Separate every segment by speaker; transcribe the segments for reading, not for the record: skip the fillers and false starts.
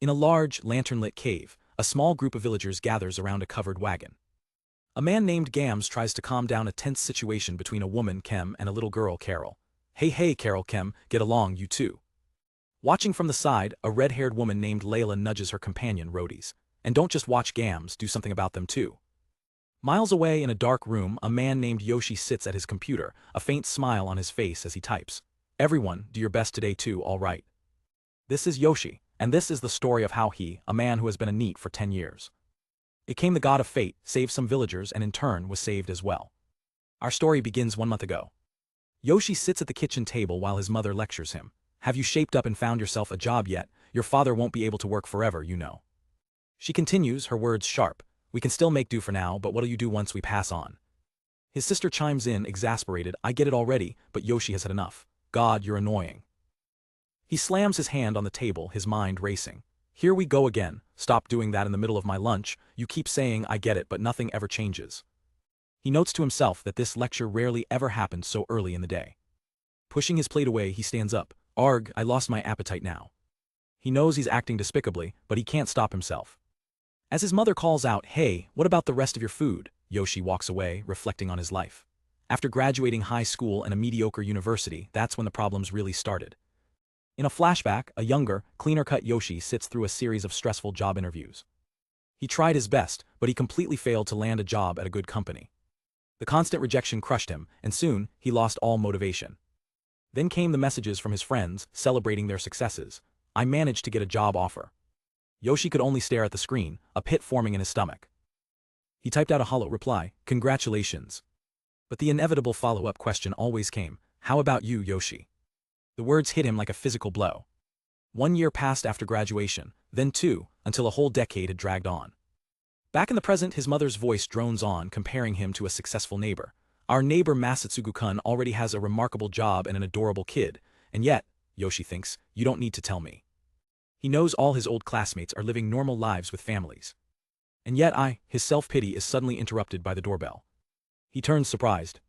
Speaker 1: In a large, lantern-lit cave, a small group of villagers gathers around a covered wagon. A man named Gams tries to calm down a tense situation between a woman, Kem, and a little girl, Carol. Hey hey Carol, Kem, get along, you two. Watching from the side, a red-haired woman named Layla nudges her companion, Rhodys. And don't just watch Gams, do something about them too. Miles away in a dark room, a man named Yoshi sits at his computer, a faint smile on his face as he types. Everyone, do your best today too, all right. This is Yoshi, and this is the story of how he, a man who has been a NEET for 10 years. It came the god of fate, saved some villagers, and in turn was saved as well. Our story begins 1 month ago. Yoshi sits at the kitchen table while his mother lectures him. Have you shaped up and found yourself a job yet? Your father won't be able to work forever, you know. She continues, her words sharp. We can still make do for now, but what'll you do once we pass on? His sister chimes in, exasperated. I get it already, but Yoshi has had enough. God, you're annoying. He slams his hand on the table, his mind racing. Here we go again. Stop doing that in the middle of my lunch. You keep saying I get it, but nothing ever changes. He notes to himself that this lecture rarely ever happens so early in the day. Pushing his plate away, he stands up. Arg, I lost my appetite now. He knows he's acting despicably, but he can't stop himself. As his mother calls out, hey, what about the rest of your food? Yoshi walks away, reflecting on his life. After graduating high school and a mediocre university, that's when the problems really started. In a flashback, a younger, cleaner-cut Yoshi sits through a series of stressful job interviews. He tried his best, but he completely failed to land a job at a good company. The constant rejection crushed him, and soon, he lost all motivation. Then came the messages from his friends, celebrating their successes. I managed to get a job offer. Yoshi could only stare at the screen, a pit forming in his stomach. He typed out a hollow reply, congratulations. But the inevitable follow-up question always came, how about you, Yoshi? The words hit him like a physical blow. 1 year passed after graduation, then 2, until a whole decade had dragged on. Back in the present, his mother's voice drones on, comparing him to a successful neighbor. Our neighbor Masatsugu-kun already has a remarkable job and an adorable kid, and yet, Yoshi thinks, you don't need to tell me. He knows all his old classmates are living normal lives with families. And yet his self-pity is suddenly interrupted by the doorbell. He turns surprised.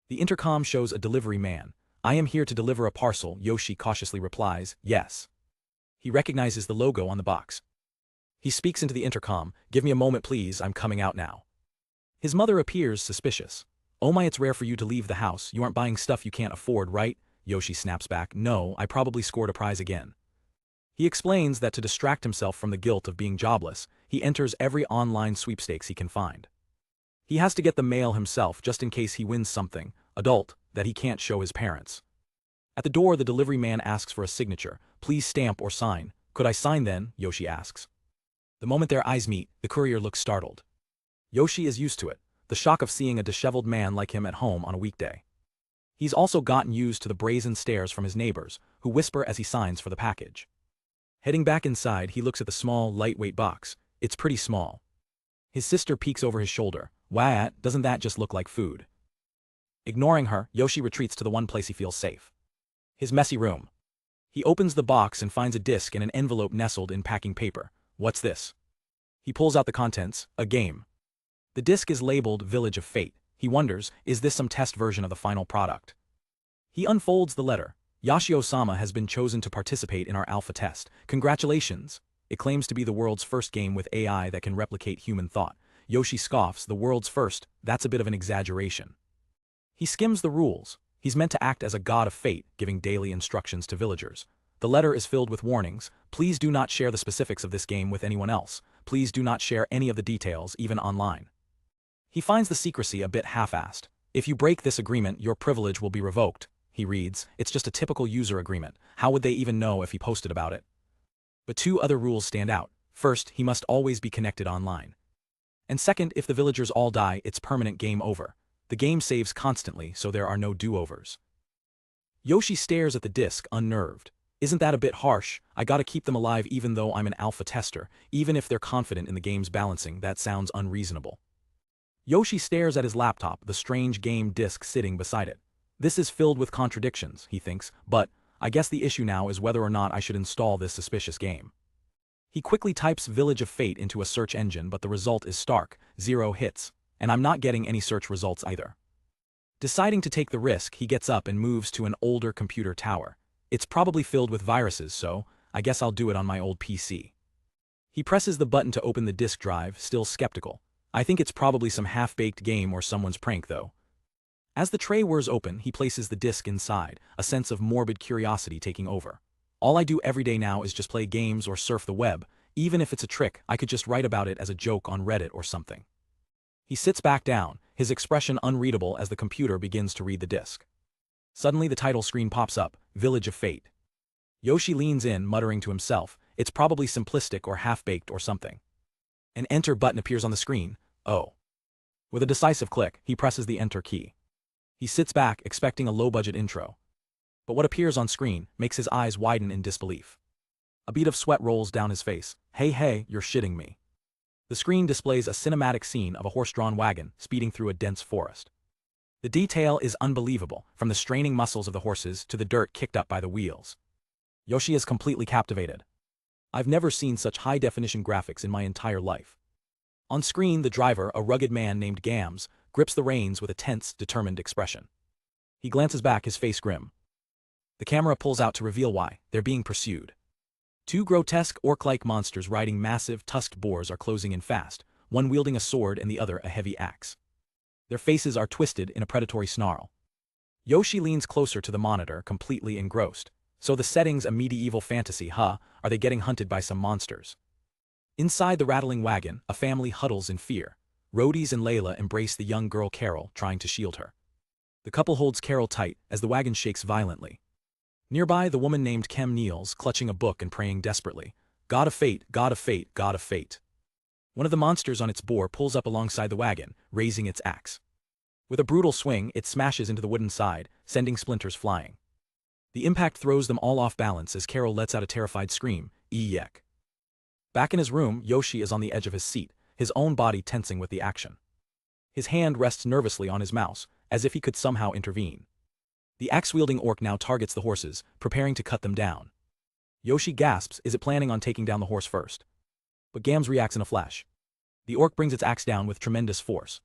Speaker 1: The intercom shows a delivery man. I am here to deliver a parcel, Yoshi cautiously replies, yes. He recognizes the logo on the box. He speaks into the intercom, give me a moment please, I'm coming out now. His mother appears suspicious. Oh my, it's rare for you to leave the house, you aren't buying stuff you can't afford, right? Yoshi snaps back, no, I probably scored a prize again. He explains that to distract himself from the guilt of being jobless, he enters every online sweepstakes he can find. He has to get the mail himself just in case he wins something, adult, that he can't show his parents. At the door, the delivery man asks for a signature. Please stamp or sign. Could I sign then? Yoshi asks. The moment their eyes meet, the courier looks startled. Yoshi is used to it, the shock of seeing a disheveled man like him at home on a weekday. He's also gotten used to the brazen stares from his neighbors, who whisper as he signs for the package. Heading back inside, he looks at the small, lightweight box. It's pretty small. His sister peeks over his shoulder. What, doesn't that just look like food? Ignoring her, Yoshi retreats to the one place he feels safe. His messy room. He opens the box and finds a disc and an envelope nestled in packing paper. What's this? He pulls out the contents, a game. The disc is labeled Village of Fate. He wonders, is this some test version of the final product? He unfolds the letter. Yashio-sama has been chosen to participate in our alpha test. Congratulations! It claims to be the world's first game with AI that can replicate human thought. Yoshi scoffs, the world's first, that's a bit of an exaggeration. He skims the rules. He's meant to act as a god of fate, giving daily instructions to villagers. The letter is filled with warnings. Please do not share the specifics of this game with anyone else. Please do not share any of the details, even online. He finds the secrecy a bit half-assed. If you break this agreement, your privilege will be revoked. He reads, it's just a typical user agreement. How would they even know if he posted about it? But 2 other rules stand out. First, he must always be connected online. And second, if the villagers all die, it's permanent game over. The game saves constantly, so there are no do-overs. Yoshi stares at the disc, unnerved. Isn't that a bit harsh? I gotta keep them alive even though I'm an alpha tester. Even if they're confident in the game's balancing, that sounds unreasonable. Yoshi stares at his laptop, the strange game disc sitting beside it. This is filled with contradictions, he thinks, but I guess the issue now is whether or not I should install this suspicious game. He quickly types Village of Fate into a search engine, but the result is stark, 0 hits. And I'm not getting any search results either. Deciding to take the risk, he gets up and moves to an older computer tower. It's probably filled with viruses, so I guess I'll do it on my old PC. He presses the button to open the disk drive, still skeptical. I think it's probably some half-baked game or someone's prank though. As the tray whirs open, he places the disk inside, a sense of morbid curiosity taking over. All I do every day now is just play games or surf the web. Even if it's a trick, I could just write about it as a joke on Reddit or something. He sits back down, his expression unreadable as the computer begins to read the disk. Suddenly the title screen pops up, Village of Fate. Yoshi leans in, muttering to himself, it's probably simplistic or half-baked or something. An enter button appears on the screen. Oh. With a decisive click, he presses the enter key. He sits back, expecting a low-budget intro. But what appears on screen makes his eyes widen in disbelief. A bead of sweat rolls down his face. Hey, you're shitting me. The screen displays a cinematic scene of a horse-drawn wagon speeding through a dense forest. The detail is unbelievable, from the straining muscles of the horses to the dirt kicked up by the wheels. Yoshi is completely captivated. I've never seen such high-definition graphics in my entire life. On screen, the driver, a rugged man named Gams, grips the reins with a tense, determined expression. He glances back, his face grim. The camera pulls out to reveal why. They're being pursued. Two grotesque orc-like monsters riding massive, tusked boars are closing in fast, one wielding a sword and the other a heavy axe. Their faces are twisted in a predatory snarl. Yoshi leans closer to the monitor, completely engrossed. So the setting's a medieval fantasy, huh? Are they getting hunted by some monsters? Inside the rattling wagon, a family huddles in fear. Rhodys and Layla embrace the young girl Carol, trying to shield her. The couple holds Carol tight as the wagon shakes violently. Nearby, the woman named Kem kneels, clutching a book and praying desperately. God of fate, God of fate, God of fate. One of the monsters on its boar pulls up alongside the wagon, raising its axe. With a brutal swing, it smashes into the wooden side, sending splinters flying. The impact throws them all off balance as Carol lets out a terrified scream, Eek. Back in his room, Yoshi is on the edge of his seat, his own body tensing with the action. His hand rests nervously on his mouse, as if he could somehow intervene. The axe-wielding orc now targets the horses, preparing to cut them down. Yoshi gasps, is it planning on taking down the horse first? But Gams reacts in a flash. The orc brings its axe down with tremendous force.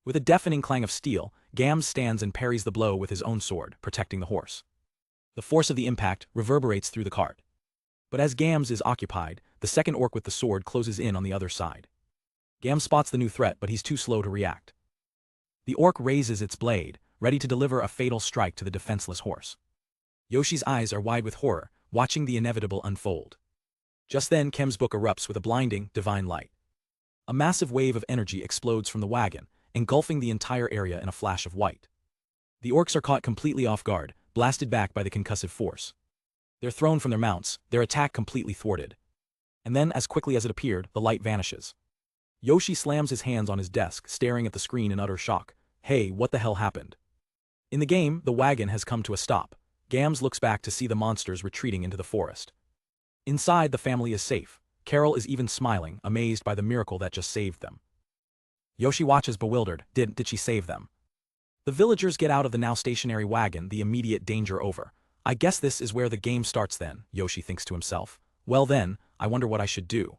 Speaker 1: With a deafening clang of steel, Gams stands and parries the blow with his own sword, protecting the horse. The force of the impact reverberates through the cart. But as Gams is occupied, the second orc with the sword closes in on the other side. Gams spots the new threat, but he's too slow to react. The orc raises its blade, ready to deliver a fatal strike to the defenseless horse. Yoshi's eyes are wide with horror, watching the inevitable unfold. Just then, Kem's book erupts with a blinding, divine light. A massive wave of energy explodes from the wagon, engulfing the entire area in a flash of white. The orcs are caught completely off guard, blasted back by the concussive force. They're thrown from their mounts, their attack completely thwarted. And then, as quickly as it appeared, the light vanishes. Yoshi slams his hands on his desk, staring at the screen in utter shock. Hey, what the hell happened? In the game, the wagon has come to a stop. Gams looks back to see the monsters retreating into the forest. Inside, the family is safe. Carol is even smiling, amazed by the miracle that just saved them. Yoshi watches bewildered. Did she save them? The villagers get out of the now stationary wagon, the immediate danger over. I guess this is where the game starts then, Yoshi thinks to himself. Well then, I wonder what I should do.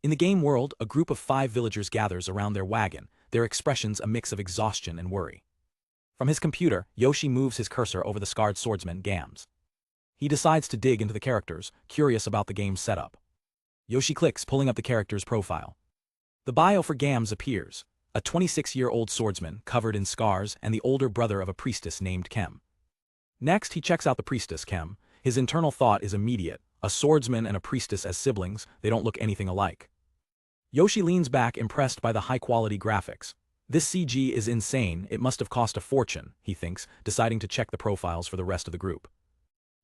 Speaker 1: In the game world, a group of 5 villagers gathers around their wagon, their expressions a mix of exhaustion and worry. From his computer, Yoshi moves his cursor over the scarred swordsman, Gams. He decides to dig into the characters, curious about the game's setup. Yoshi clicks, pulling up the character's profile. The bio for Gams appears, a 26-year-old swordsman covered in scars and the older brother of a priestess named Kem. Next, he checks out the priestess, Kem. His internal thought is immediate, a swordsman and a priestess as siblings, they don't look anything alike. Yoshi leans back, impressed by the high-quality graphics. This CG is insane, it must have cost a fortune, he thinks, deciding to check the profiles for the rest of the group.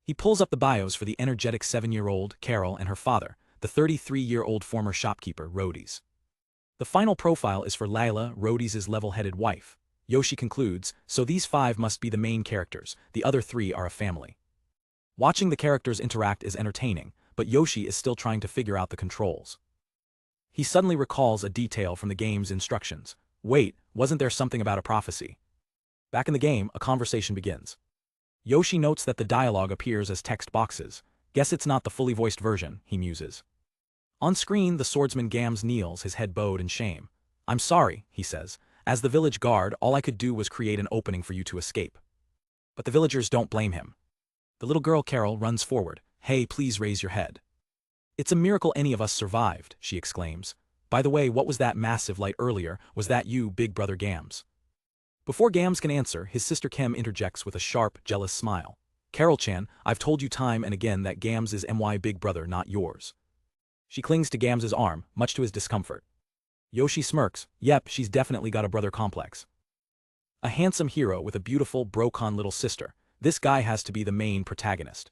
Speaker 1: He pulls up the bios for the energetic 7-year-old, Carol, and her father, the 33-year-old former shopkeeper, Rhodys. The final profile is for Layla, Rhodys' level-headed wife. Yoshi concludes, so these 5 must be the main characters, the other 3 are a family. Watching the characters interact is entertaining, but Yoshi is still trying to figure out the controls. He suddenly recalls a detail from the game's instructions. Wait, wasn't there something about a prophecy? Back in the game, a conversation begins. Yoshi notes that the dialogue appears as text boxes. Guess it's not the fully voiced version, he muses. On screen, the swordsman Gams kneels, his head bowed in shame. I'm sorry, he says. As the village guard, all I could do was create an opening for you to escape. But the villagers don't blame him. The little girl Carol runs forward. Hey, please raise your head. It's a miracle any of us survived, she exclaims. By the way, what was that massive light earlier? Was that you, big brother Gams? Before Gams can answer, his sister Kem interjects with a sharp, jealous smile. Carol-chan, I've told you time and again that Gams is my big brother, not yours. She clings to Gams's arm, much to his discomfort. Yoshi smirks. Yep, she's definitely got a brother complex. A handsome hero with a beautiful, brocon little sister. This guy has to be the main protagonist.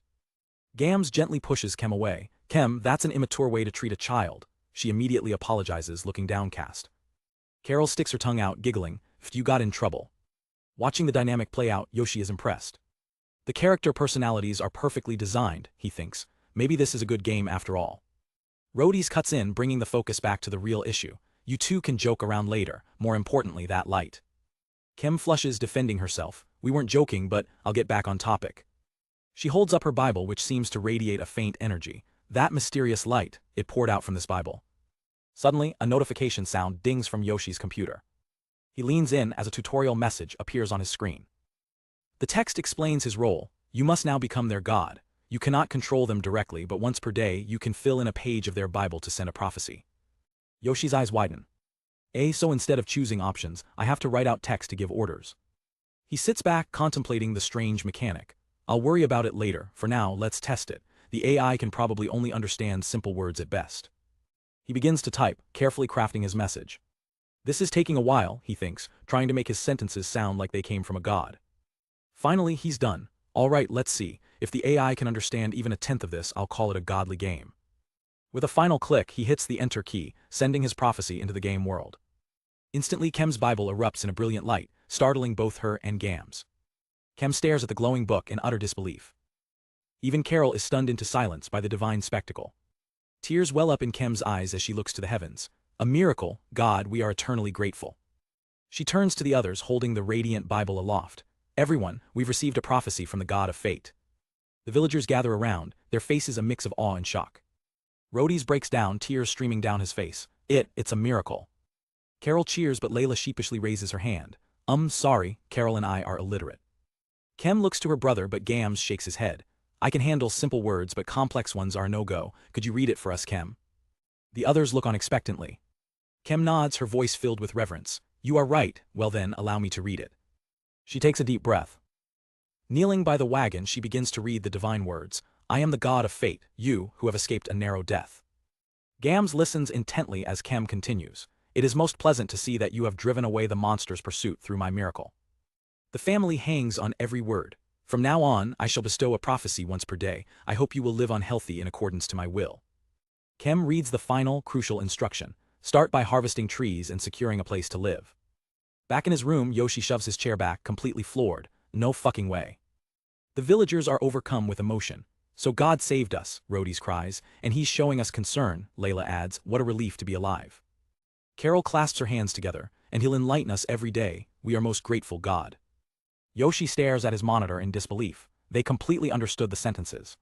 Speaker 1: Gams gently pushes Kem away. Kem, that's an immature way to treat a child. She immediately apologizes, looking downcast. Carol sticks her tongue out, giggling. You got in trouble. Watching the dynamic play out, Yoshi is impressed. The character personalities are perfectly designed, he thinks. Maybe this is a good game after all. Rhodey's cuts in, bringing the focus back to the real issue. You two can joke around later, more importantly that light. Kem flushes, defending herself. We weren't joking, but I'll get back on topic. She holds up her Bible, which seems to radiate a faint energy. That mysterious light, it poured out from this Bible. Suddenly, a notification sound dings from Yoshi's computer. He leans in as a tutorial message appears on his screen. The text explains his role. You must now become their god. You cannot control them directly, but once per day you can fill in a page of their Bible to send a prophecy. Yoshi's eyes widen. So instead of choosing options, I have to write out text to give orders. He sits back, contemplating the strange mechanic. I'll worry about it later. For now, let's test it. The AI can probably only understand simple words at best. He begins to type, carefully crafting his message. This is taking a while, he thinks, trying to make his sentences sound like they came from a god. Finally, he's done. All right, let's see. If the AI can understand even a tenth of this, I'll call it a godly game. With a final click, he hits the enter key, sending his prophecy into the game world. Instantly, Kem's Bible erupts in a brilliant light, startling both her and Gams. Kem stares at the glowing book in utter disbelief. Even Carol is stunned into silence by the divine spectacle. Tears well up in Kem's eyes as she looks to the heavens. A miracle, God, we are eternally grateful. She turns to the others, holding the radiant Bible aloft. Everyone, we've received a prophecy from the god of fate. The villagers gather around, their faces a mix of awe and shock. Rhodey's breaks down, tears streaming down his face. It's a miracle. Carol cheers, but Layla sheepishly raises her hand. Sorry, Carol and I are illiterate. Kem looks to her brother, but Gams shakes his head. I can handle simple words, but complex ones are no-go. Could you read it for us, Kem? The others look on expectantly. Kem nods, her voice filled with reverence. You are right, well then, allow me to read it. She takes a deep breath. Kneeling by the wagon, she begins to read the divine words. I am the god of fate, you, who have escaped a narrow death. Gams listens intently as Kem continues. It is most pleasant to see that you have driven away the monster's pursuit through my miracle. The family hangs on every word. From now on, I shall bestow a prophecy once per day. I hope you will live unhealthy in accordance to my will. Kem reads the final, crucial instruction. Start by harvesting trees and securing a place to live. Back in his room, Yoshi shoves his chair back, completely floored. No fucking way. The villagers are overcome with emotion. So God saved us, Rhodey cries, and he's showing us concern, Layla adds. What a relief to be alive. Carol clasps her hands together, and he'll enlighten us every day. We are most grateful, God. Yoshi stares at his monitor in disbelief. They completely understood the sentences.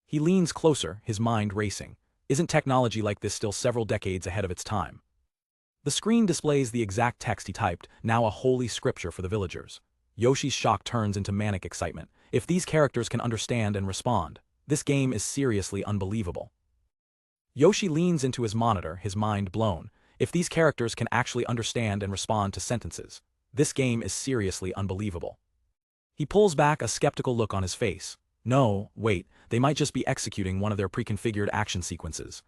Speaker 1: He leans closer, his mind racing. Isn't technology like this still several decades ahead of its time? The screen displays the exact text he typed, now a holy scripture for the villagers. Yoshi's shock turns into manic excitement. If these characters can understand and respond, this game is seriously unbelievable. Yoshi leans into his monitor, his mind blown. If these characters can actually understand and respond to sentences, this game is seriously unbelievable. He pulls back, a skeptical look on his face. No, wait, they might just be executing one of their pre-configured action sequences.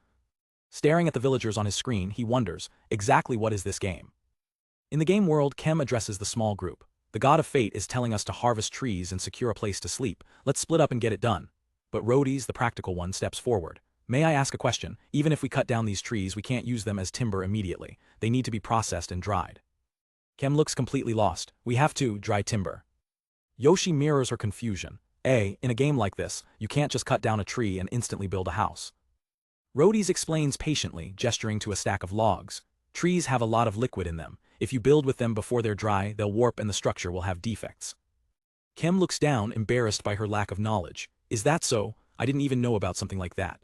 Speaker 1: Staring at the villagers on his screen, he wonders, exactly what is this game? In the game world, Kem addresses the small group. The god of fate is telling us to harvest trees and secure a place to sleep. Let's split up and get it done. But Rhodey's, the practical one, steps forward. May I ask a question? Even if we cut down these trees, we can't use them as timber immediately. They need to be processed and dried. Kem looks completely lost. We have to dry timber. Yoshi mirrors her confusion. In a game like this, you can't just cut down a tree and instantly build a house. Rhodey's explains patiently, gesturing to a stack of logs. Trees have a lot of liquid in them. If you build with them before they're dry, they'll warp and the structure will have defects. Kem looks down, embarrassed by her lack of knowledge. Is that so? I didn't even know about something like that.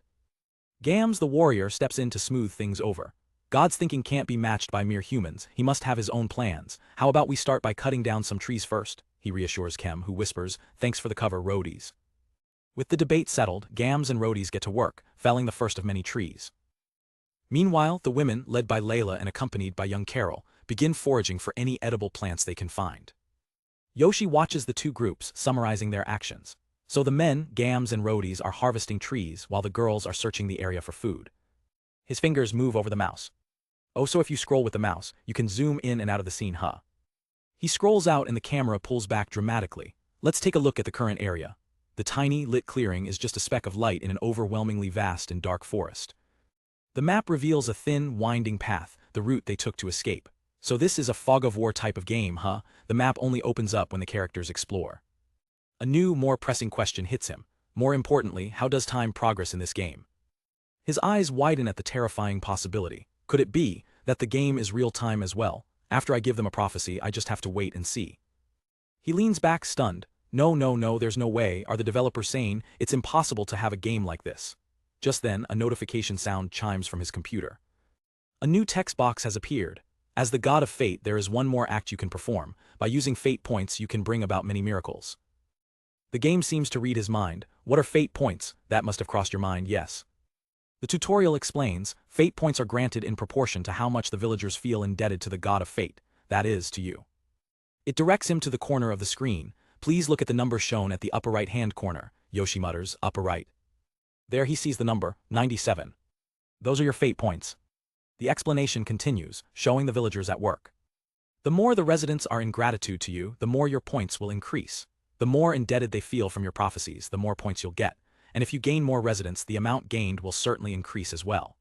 Speaker 1: Gams the warrior steps in to smooth things over. God's thinking can't be matched by mere humans. He must have his own plans. How about we start by cutting down some trees first? He reassures Kem, who whispers, thanks for the cover, Rhodey's. With the debate settled, Gams and Roadies get to work, felling the first of many trees. Meanwhile, the women, led by Layla and accompanied by young Carol, begin foraging for any edible plants they can find. Yoshi watches the two groups, summarizing their actions. So the men, Gams and Roadies, are harvesting trees while the girls are searching the area for food. His fingers move over the mouse. Oh, so if you scroll with the mouse, you can zoom in and out of the scene, huh? He scrolls out and the camera pulls back dramatically. Let's take a look at the current area. The tiny, lit clearing is just a speck of light in an overwhelmingly vast and dark forest. The map reveals a thin, winding path, the route they took to escape. So this is a fog of war type of game, huh? The map only opens up when the characters explore. A new, more pressing question hits him. More importantly, how does time progress in this game? His eyes widen at the terrifying possibility. Could it be that the game is real-time as well? After I give them a prophecy, I just have to wait and see. He leans back stunned. No, there's no way. Are the developers saying it's impossible to have a game like this? Just then, a notification sound chimes from his computer. A new text box has appeared. As the god of fate, there is one more act you can perform. By using fate points, you can bring about many miracles. The game seems to read his mind. What are fate points? That must have crossed your mind, yes. The tutorial explains, fate points are granted in proportion to how much the villagers feel indebted to the god of fate, that is, to you. It directs him to the corner of the screen. Please look at the number shown at the upper right-hand corner, Yoshi mutters, upper right. There he sees the number, 97. Those are your fate points. The explanation continues, showing the villagers at work. The more the residents are in gratitude to you, the more your points will increase. The more indebted they feel from your prophecies, the more points you'll get. And if you gain more residents, the amount gained will certainly increase as well.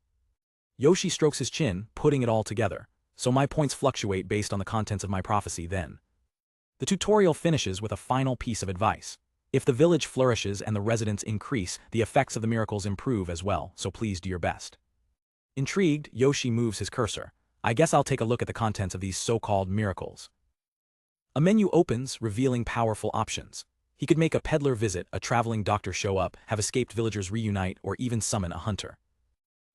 Speaker 1: Yoshi strokes his chin, putting it all together. So my points fluctuate based on the contents of my prophecy then. The tutorial finishes with a final piece of advice. If the village flourishes and the residents increase, the effects of the miracles improve as well, so please do your best. Intrigued, Yoshi moves his cursor. I guess I'll take a look at the contents of these so-called miracles. A menu opens, revealing powerful options. He could make a peddler visit, a traveling doctor show up, have escaped villagers reunite, or even summon a hunter.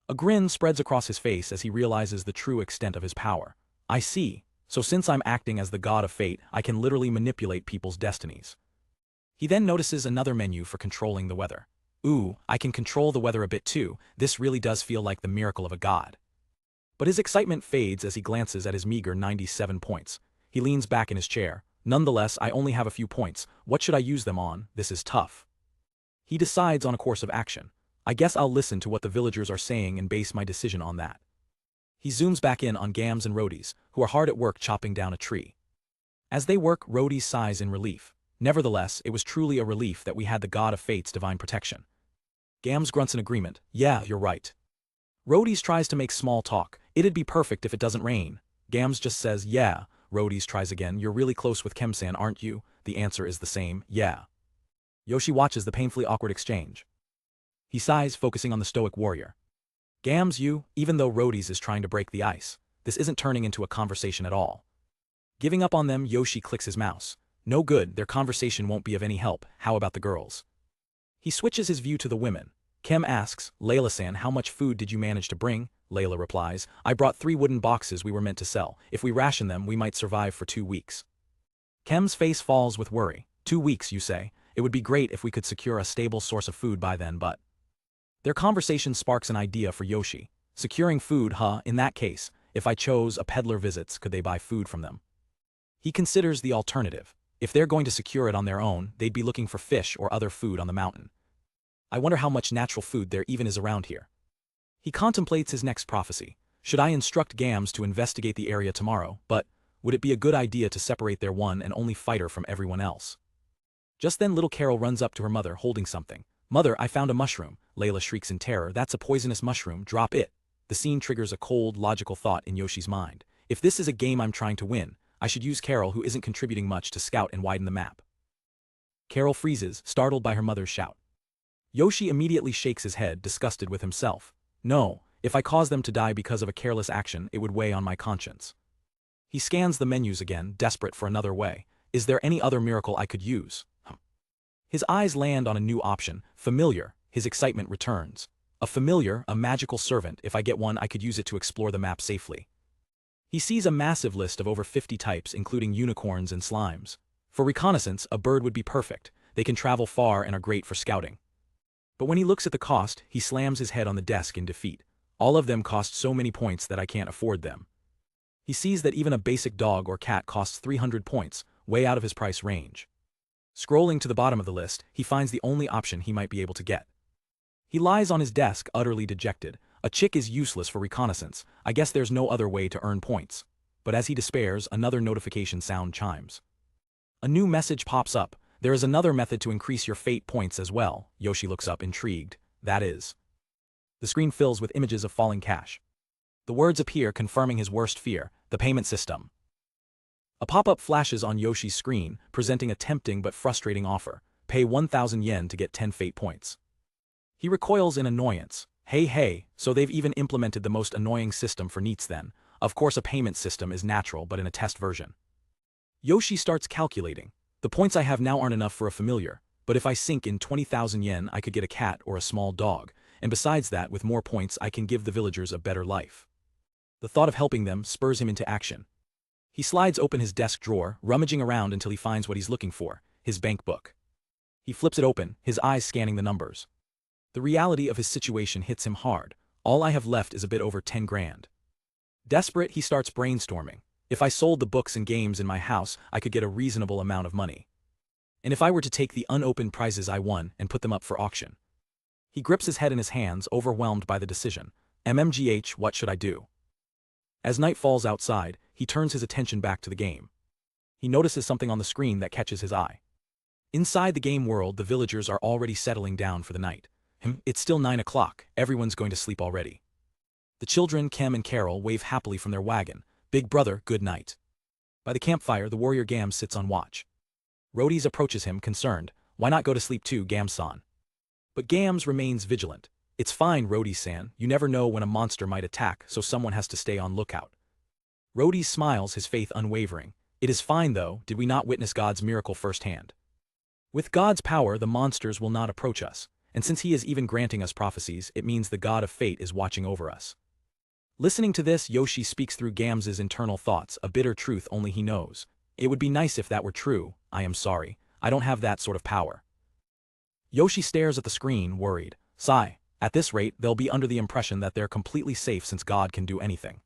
Speaker 1: A grin spreads across his face as he realizes the true extent of his power. I see. So since I'm acting as the god of fate, I can literally manipulate people's destinies. He then notices another menu for controlling the weather. Ooh, I can control the weather a bit too. This really does feel like the miracle of a god. But his excitement fades as he glances at his meager 97 points. He leans back in his chair. Nonetheless, I only have a few points. What should I use them on? This is tough. He decides on a course of action. I guess I'll listen to what the villagers are saying and base my decision on that. He zooms back in on Gams and Roadies, who are hard at work chopping down a tree. As they work, Roadies sighs in relief. Nevertheless, it was truly a relief that we had the god of fate's divine protection. Gams grunts in agreement. Yeah, you're right. Roadies tries to make small talk. It'd be perfect if it doesn't rain. Gams just says, yeah. Roadies tries again. You're really close with Kemsan, aren't you? The answer is the same, yeah. Yoshi watches the painfully awkward exchange. He sighs, focusing on the stoic warrior. Gams, even though Roadies is trying to break the ice, this isn't turning into a conversation at all. Giving up on them, Yoshi clicks his mouse. No good, their conversation won't be of any help. How about the girls? He switches his view to the women. Kem asks, Layla-san, how much food did you manage to bring? Layla replies, I brought 3 wooden boxes we were meant to sell. If we ration them, we might survive for 2 weeks. Kem's face falls with worry. 2 weeks, you say? It would be great if we could secure a stable source of food by then, but... Their conversation sparks an idea for Yoshi. Securing food, huh? In that case, if I chose a peddler visits, could they buy food from them? He considers the alternative. If they're going to secure it on their own, they'd be looking for fish or other food on the mountain. I wonder how much natural food there even is around here. He contemplates his next prophecy. Should I instruct Gams to investigate the area tomorrow, but would it be a good idea to separate their one and only fighter from everyone else? Just then little Carol runs up to her mother holding something. Mother, I found a mushroom. Layla shrieks in terror. That's a poisonous mushroom, drop it. The scene triggers a cold, logical thought in Yoshi's mind. If this is a game I'm trying to win, I should use Carol, who isn't contributing much, to scout and widen the map. Carol freezes, startled by her mother's shout. Yoshi immediately shakes his head, disgusted with himself. No, if I cause them to die because of a careless action, it would weigh on my conscience. He scans the menus again, desperate for another way. Is there any other miracle I could use? His eyes land on a new option, familiar. His excitement returns. A familiar, a magical servant. If I get one, I could use it to explore the map safely. He sees a massive list of over 50 types, including unicorns and slimes. For reconnaissance, a bird would be perfect. They can travel far and are great for scouting. But when he looks at the cost, he slams his head on the desk in defeat. All of them cost so many points that I can't afford them. He sees that even a basic dog or cat costs 300 points, way out of his price range. Scrolling to the bottom of the list, he finds the only option he might be able to get. He lies on his desk, utterly dejected. A chick is useless for reconnaissance. I guess there's no other way to earn points. But as he despairs, another notification sound chimes. A new message pops up. There is another method to increase your fate points as well. Yoshi looks up, intrigued. That is. The screen fills with images of falling cash. The words appear, confirming his worst fear, the payment system. A pop-up flashes on Yoshi's screen, presenting a tempting but frustrating offer. Pay 1,000 yen to get 10 fate points. He recoils in annoyance. Hey, so they've even implemented the most annoying system for NEETs then. Of course a payment system is natural, but in a test version. Yoshi starts calculating. The points I have now aren't enough for a familiar, but if I sink in 20,000 yen I could get a cat or a small dog, and besides that with more points I can give the villagers a better life. The thought of helping them spurs him into action. He slides open his desk drawer, rummaging around until he finds what he's looking for, his bank book. He flips it open, his eyes scanning the numbers. The reality of his situation hits him hard. All I have left is a bit over 10 grand. Desperate, he starts brainstorming. If I sold the books and games in my house, I could get a reasonable amount of money. And if I were to take the unopened prizes I won and put them up for auction. He grips his head in his hands, overwhelmed by the decision. MMGH, what should I do? As night falls outside, he turns his attention back to the game. He notices something on the screen that catches his eye. Inside the game world, the villagers are already settling down for the night. It's still 9 o'clock, everyone's going to sleep already. The children, Kem and Carol, wave happily from their wagon. Big brother, good night. By the campfire, the warrior Gams sits on watch. Rhodys approaches him, concerned. Why not go to sleep too, Gams-san? But Gams remains vigilant. It's fine, Rhodys-san, you never know when a monster might attack, so someone has to stay on lookout. Rhodys smiles, his faith unwavering. It is fine though, did we not witness God's miracle firsthand? With God's power, the monsters will not approach us, and since he is even granting us prophecies, it means the God of fate is watching over us. Listening to this, Yoshi speaks through Gams's internal thoughts, a bitter truth only he knows. It would be nice if that were true. I am sorry. I don't have that sort of power. Yoshi stares at the screen, worried. Sigh. At this rate, they'll be under the impression that they're completely safe since God can do anything.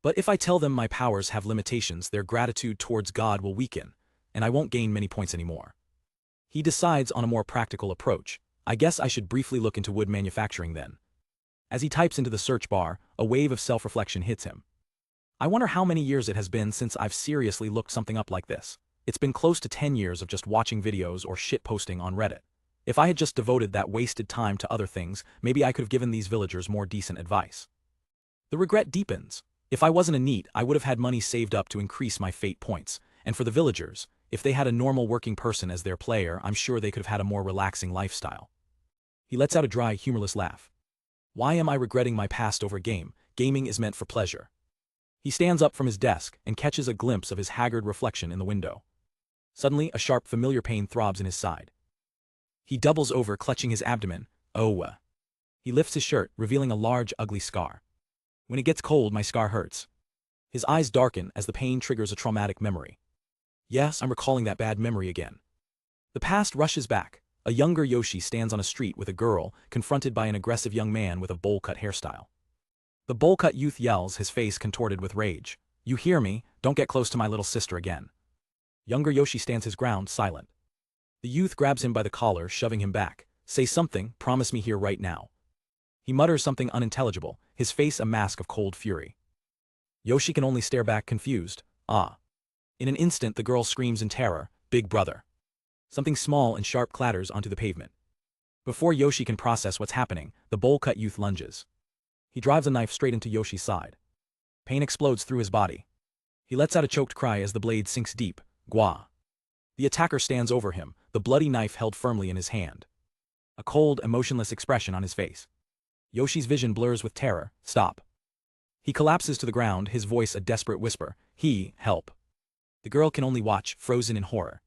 Speaker 1: But if I tell them my powers have limitations, their gratitude towards God will weaken, and I won't gain many points anymore. He decides on a more practical approach. I guess I should briefly look into wood manufacturing then. As he types into the search bar, a wave of self-reflection hits him. I wonder how many years it has been since I've seriously looked something up like this. It's been close to 10 years of just watching videos or shitposting on Reddit. If I had just devoted that wasted time to other things, maybe I could have given these villagers more decent advice. The regret deepens. If I wasn't a NEET, I would have had money saved up to increase my fate points, and for the villagers, if they had a normal working person as their player, I'm sure they could have had a more relaxing lifestyle. He lets out a dry, humorless laugh. Why am I regretting my past over game? Gaming is meant for pleasure. He stands up from his desk and catches a glimpse of his haggard reflection in the window. Suddenly, a sharp, familiar pain throbs in his side. He doubles over, clutching his abdomen. He lifts his shirt, revealing a large, ugly scar. When it gets cold, my scar hurts. His eyes darken as the pain triggers a traumatic memory. Yes, I'm recalling that bad memory again. The past rushes back. A younger Yoshi stands on a street with a girl, confronted by an aggressive young man with a bowl-cut hairstyle. The bowl-cut youth yells, his face contorted with rage. You hear me? Don't get close to my little sister again. Younger Yoshi stands his ground, silent. The youth grabs him by the collar, shoving him back. Say something, promise me here right now. He mutters something unintelligible, his face a mask of cold fury. Yoshi can only stare back, confused. In an instant, the girl screams in terror, Big brother. Something small and sharp clatters onto the pavement. Before Yoshi can process what's happening, the bowl-cut youth lunges. He drives a knife straight into Yoshi's side. Pain explodes through his body. He lets out a choked cry as the blade sinks deep. Gwa. The attacker stands over him, the bloody knife held firmly in his hand. A cold, emotionless expression on his face. Yoshi's vision blurs with terror. Stop. He collapses to the ground, his voice a desperate whisper. Help. The girl can only watch, frozen in horror.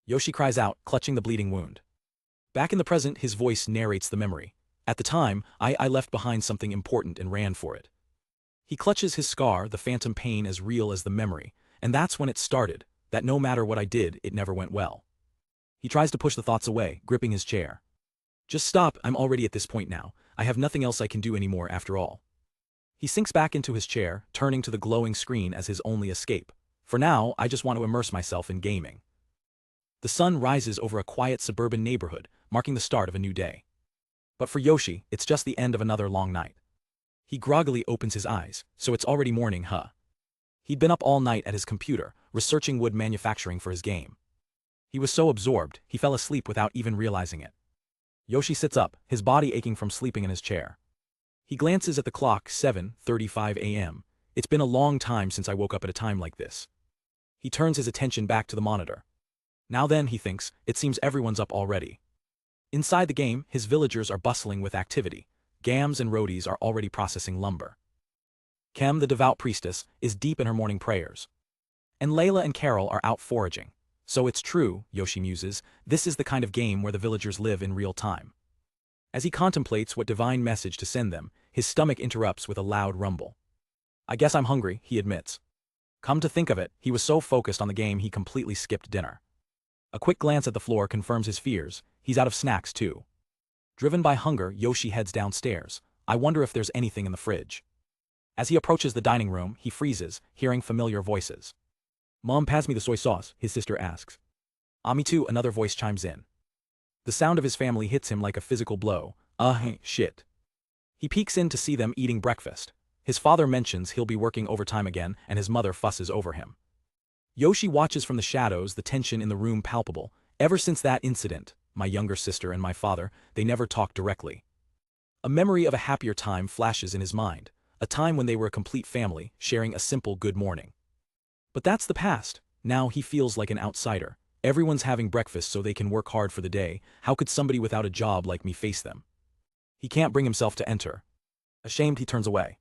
Speaker 1: Yoshi cries out, clutching the bleeding wound. Back in the present, his voice narrates the memory. At the time, I left behind something important and ran for it. He clutches his scar, the phantom pain as real as the memory, and that's when it started, that no matter what I did, it never went well. He tries to push the thoughts away, gripping his chair. Just stop, I'm already at this point now. I have nothing else I can do anymore after all. He sinks back into his chair, turning to the glowing screen as his only escape. For now, I just want to immerse myself in gaming. The sun rises over a quiet suburban neighborhood, marking the start of a new day. But for Yoshi, it's just the end of another long night. He groggily opens his eyes, so it's already morning, huh? He'd been up all night at his computer, researching wood manufacturing for his game. He was so absorbed, he fell asleep without even realizing it. Yoshi sits up, his body aching from sleeping in his chair. He glances at the clock, 7:35 a.m. It's been a long time since I woke up at a time like this. He turns his attention back to the monitor. Now then, he thinks, it seems everyone's up already. Inside the game, his villagers are bustling with activity. Gams and roadies are already processing lumber. Kem, the devout priestess, is deep in her morning prayers. And Layla and Carol are out foraging. So it's true, Yoshi muses, this is the kind of game where the villagers live in real time. As he contemplates what divine message to send them, his stomach interrupts with a loud rumble. I guess I'm hungry, he admits. Come to think of it, he was so focused on the game he completely skipped dinner. A quick glance at the floor confirms his fears, he's out of snacks too. Driven by hunger, Yoshi heads downstairs. I wonder if there's anything in the fridge. As he approaches the dining room, he freezes, hearing familiar voices. Mom, pass me the soy sauce, his sister asks. Ah, me too, another voice chimes in. The sound of his family hits him like a physical blow. Shit. He peeks in to see them eating breakfast. His father mentions he'll be working overtime again, and his mother fusses over him. Yoshi watches from the shadows, the tension in the room palpable. Ever since that incident, my younger sister and my father, they never talked directly. A memory of a happier time flashes in his mind, a time when they were a complete family, sharing a simple good morning. But that's the past. Now he feels like an outsider. Everyone's having breakfast so they can work hard for the day. How could somebody without a job like me face them? He can't bring himself to enter. Ashamed, he turns away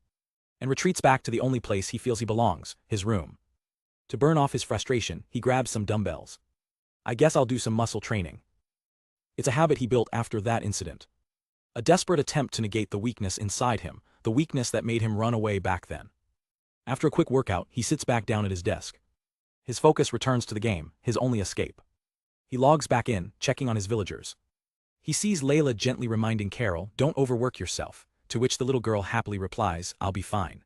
Speaker 1: and retreats back to the only place he feels he belongs, his room. To burn off his frustration, he grabs some dumbbells. I guess I'll do some muscle training. It's a habit he built after that incident. A desperate attempt to negate the weakness inside him, the weakness that made him run away back then. After a quick workout, he sits back down at his desk. His focus returns to the game, his only escape. He logs back in, checking on his villagers. He sees Layla gently reminding Carol, don't overwork yourself, to which the little girl happily replies, I'll be fine.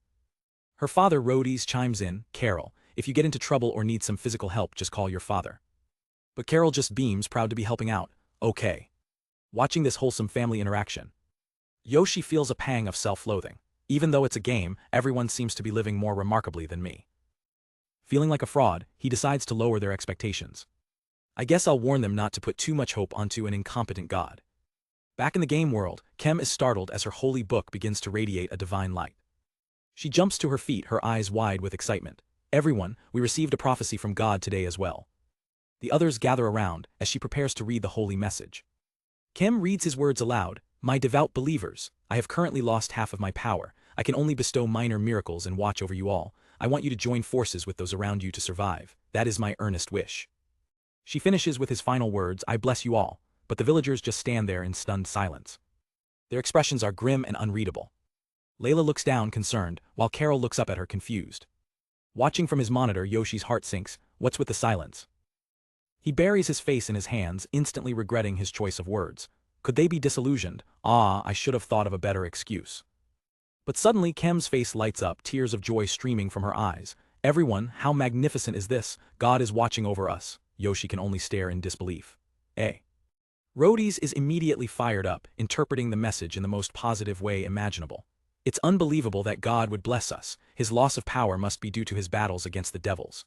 Speaker 1: Her father, Rhodey's, chimes in, Carol, if you get into trouble or need some physical help, just call your father. But Carol just beams, proud to be helping out. Okay. Watching this wholesome family interaction, Yoshi feels a pang of self-loathing. Even though it's a game, everyone seems to be living more remarkably than me. Feeling like a fraud, he decides to lower their expectations. I guess I'll warn them not to put too much hope onto an incompetent god. Back in the game world, Kem is startled as her holy book begins to radiate a divine light. She jumps to her feet, her eyes wide with excitement. Everyone, we received a prophecy from God today as well. The others gather around as she prepares to read the holy message. Kem reads his words aloud. My devout believers, I have currently lost half of my power. I can only bestow minor miracles and watch over you all. I want you to join forces with those around you to survive. That is my earnest wish. She finishes with his final words, I bless you all, but the villagers just stand there in stunned silence. Their expressions are grim and unreadable. Layla looks down, concerned, while Carol looks up at her, confused. Watching from his monitor, Yoshi's heart sinks. What's with the silence? He buries his face in his hands, instantly regretting his choice of words. Could they be disillusioned? I should have thought of a better excuse. But suddenly Kem's face lights up, tears of joy streaming from her eyes. Everyone, how magnificent is this? God is watching over us. Yoshi can only stare in disbelief. Rhodey's is immediately fired up, interpreting the message in the most positive way imaginable. It's unbelievable that God would bless us. His loss of power must be due to his battles against the devils.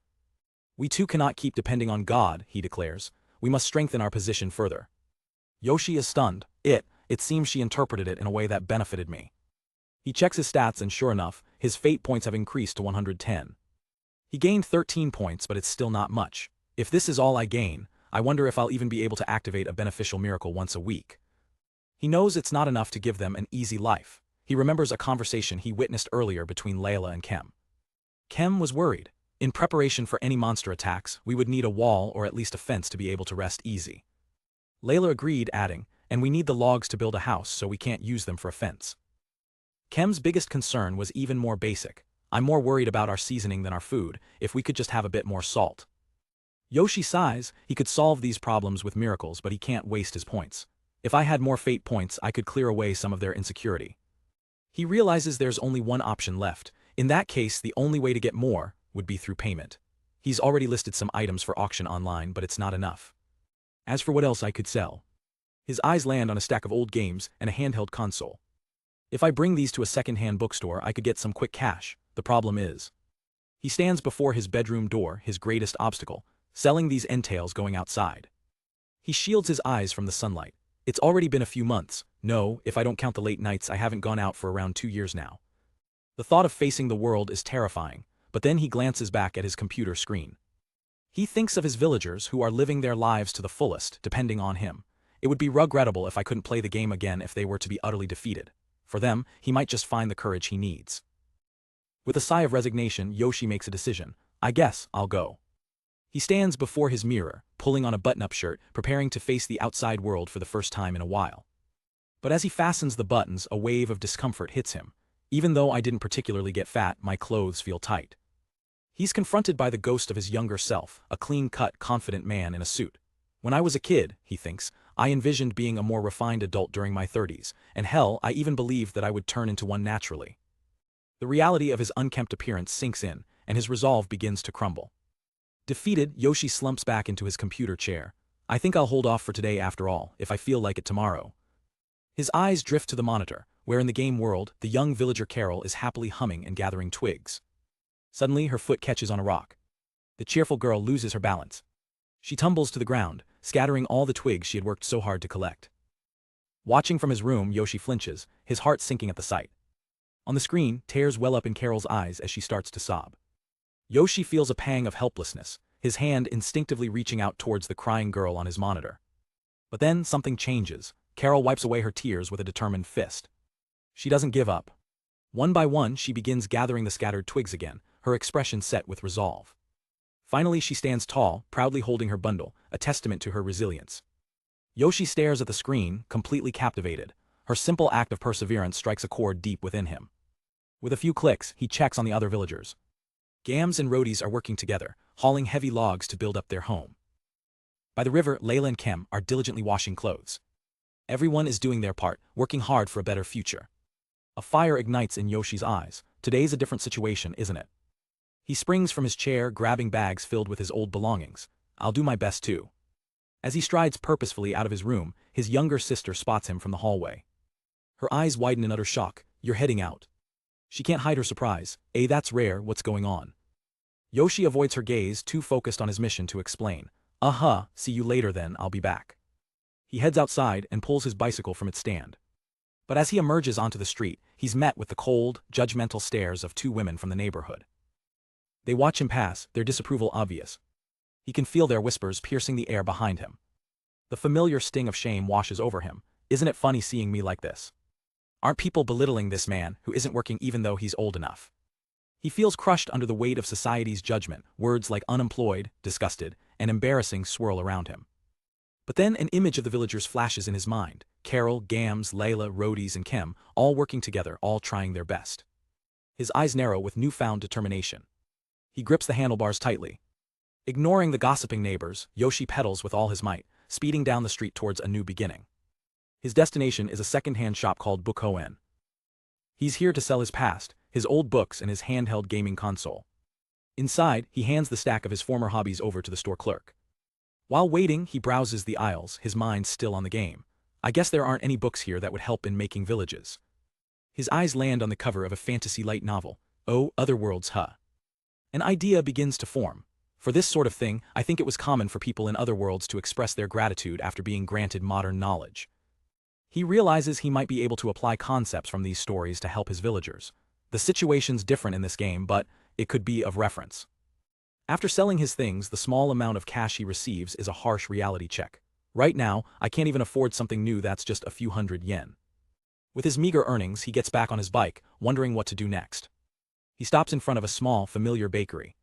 Speaker 1: We too cannot keep depending on God, he declares. We must strengthen our position further. Yoshi is stunned. It seems she interpreted it in a way that benefited me. He checks his stats and sure enough, his fate points have increased to 110. He gained 13 points, but it's still not much. If this is all I gain, I wonder if I'll even be able to activate a beneficial miracle once a week. He knows it's not enough to give them an easy life. He remembers a conversation he witnessed earlier between Layla and Kem. Kem was worried. In preparation for any monster attacks, we would need a wall or at least a fence to be able to rest easy. Layla agreed, adding, and we need the logs to build a house so we can't use them for a fence. Kem's biggest concern was even more basic. I'm more worried about our seasoning than our food. If we could just have a bit more salt. Yoshi sighs. He could solve these problems with miracles, but he can't waste his points. If I had more fate points, I could clear away some of their insecurity. He realizes there's only one option left. In that case, the only way to get more would be through payment. He's already listed some items for auction online, but it's not enough. As for what else I could sell, his eyes land on a stack of old games and a handheld console. If I bring these to a second-hand bookstore, I could get some quick cash. The problem is, he stands before his bedroom door, his greatest obstacle. Selling these entails going outside. He shields his eyes from the sunlight. It's already been a few months. No, if I don't count the late nights, I haven't gone out for around 2 years now. The thought of facing the world is terrifying, but then he glances back at his computer screen. He thinks of his villagers who are living their lives to the fullest, depending on him. It would be regrettable if I couldn't play the game again if they were to be utterly defeated. For them, he might just find the courage he needs. With a sigh of resignation, Yoshi makes a decision. I guess I'll go. He stands before his mirror, pulling on a button-up shirt, preparing to face the outside world for the first time in a while. But as he fastens the buttons, a wave of discomfort hits him. Even though I didn't particularly get fat, my clothes feel tight. He's confronted by the ghost of his younger self, a clean-cut, confident man in a suit. When I was a kid, he thinks, I envisioned being a more refined adult during my 30s, and hell, I even believed that I would turn into one naturally. The reality of his unkempt appearance sinks in, and his resolve begins to crumble. Defeated, Yoshi slumps back into his computer chair. I think I'll hold off for today after all, if I feel like it tomorrow. His eyes drift to the monitor, where in the game world, the young villager Carol is happily humming and gathering twigs. Suddenly, her foot catches on a rock. The cheerful girl loses her balance. She tumbles to the ground, scattering all the twigs she had worked so hard to collect. Watching from his room, Yoshi flinches, his heart sinking at the sight. On the screen, tears well up in Carol's eyes as she starts to sob. Yoshi feels a pang of helplessness, his hand instinctively reaching out towards the crying girl on his monitor. But then something changes. Carol wipes away her tears with a determined fist. She doesn't give up. One by one, she begins gathering the scattered twigs again, her expression set with resolve. Finally, she stands tall, proudly holding her bundle, a testament to her resilience. Yoshi stares at the screen, completely captivated. Her simple act of perseverance strikes a chord deep within him. With a few clicks, he checks on the other villagers. Gams and Roadies are working together, hauling heavy logs to build up their home. By the river, Layla and Kem are diligently washing clothes. Everyone is doing their part, working hard for a better future. A fire ignites in Yoshi's eyes. Today's a different situation, isn't it? He springs from his chair, grabbing bags filled with his old belongings. I'll do my best too. As he strides purposefully out of his room, his younger sister spots him from the hallway. Her eyes widen in utter shock. You're heading out. She can't hide her surprise. That's rare, what's going on? Yoshi avoids her gaze, too focused on his mission to explain. See you later then, I'll be back. He heads outside and pulls his bicycle from its stand. But as he emerges onto the street, he's met with the cold, judgmental stares of 2 women from the neighborhood. They watch him pass, their disapproval obvious. He can feel their whispers piercing the air behind him. The familiar sting of shame washes over him. Isn't it funny seeing me like this? Aren't people belittling this man, who isn't working even though he's old enough? He feels crushed under the weight of society's judgment. Words like unemployed, disgusted, and embarrassing swirl around him. But then an image of the villagers flashes in his mind. Carol, Gams, Layla, Roadies, and Kem, all working together, all trying their best. His eyes narrow with newfound determination. He grips the handlebars tightly. Ignoring the gossiping neighbors, Yoshi pedals with all his might, speeding down the street towards a new beginning. His destination is a second-hand shop called Book Hoen. He's here to sell his past, his old books and his handheld gaming console. Inside, he hands the stack of his former hobbies over to the store clerk. While waiting, he browses the aisles, his mind still on the game. I guess there aren't any books here that would help in making villages. His eyes land on the cover of a fantasy light novel. Oh, Otherworlds, huh? An idea begins to form. For this sort of thing, I think it was common for people in other worlds to express their gratitude after being granted modern knowledge. He realizes he might be able to apply concepts from these stories to help his villagers. The situation's different in this game, but it could be of reference. After selling his things, the small amount of cash he receives is a harsh reality check. Right now, I can't even afford something new that's just a few hundred yen. With his meager earnings, he gets back on his bike, wondering what to do next. He stops in front of a small, familiar bakery.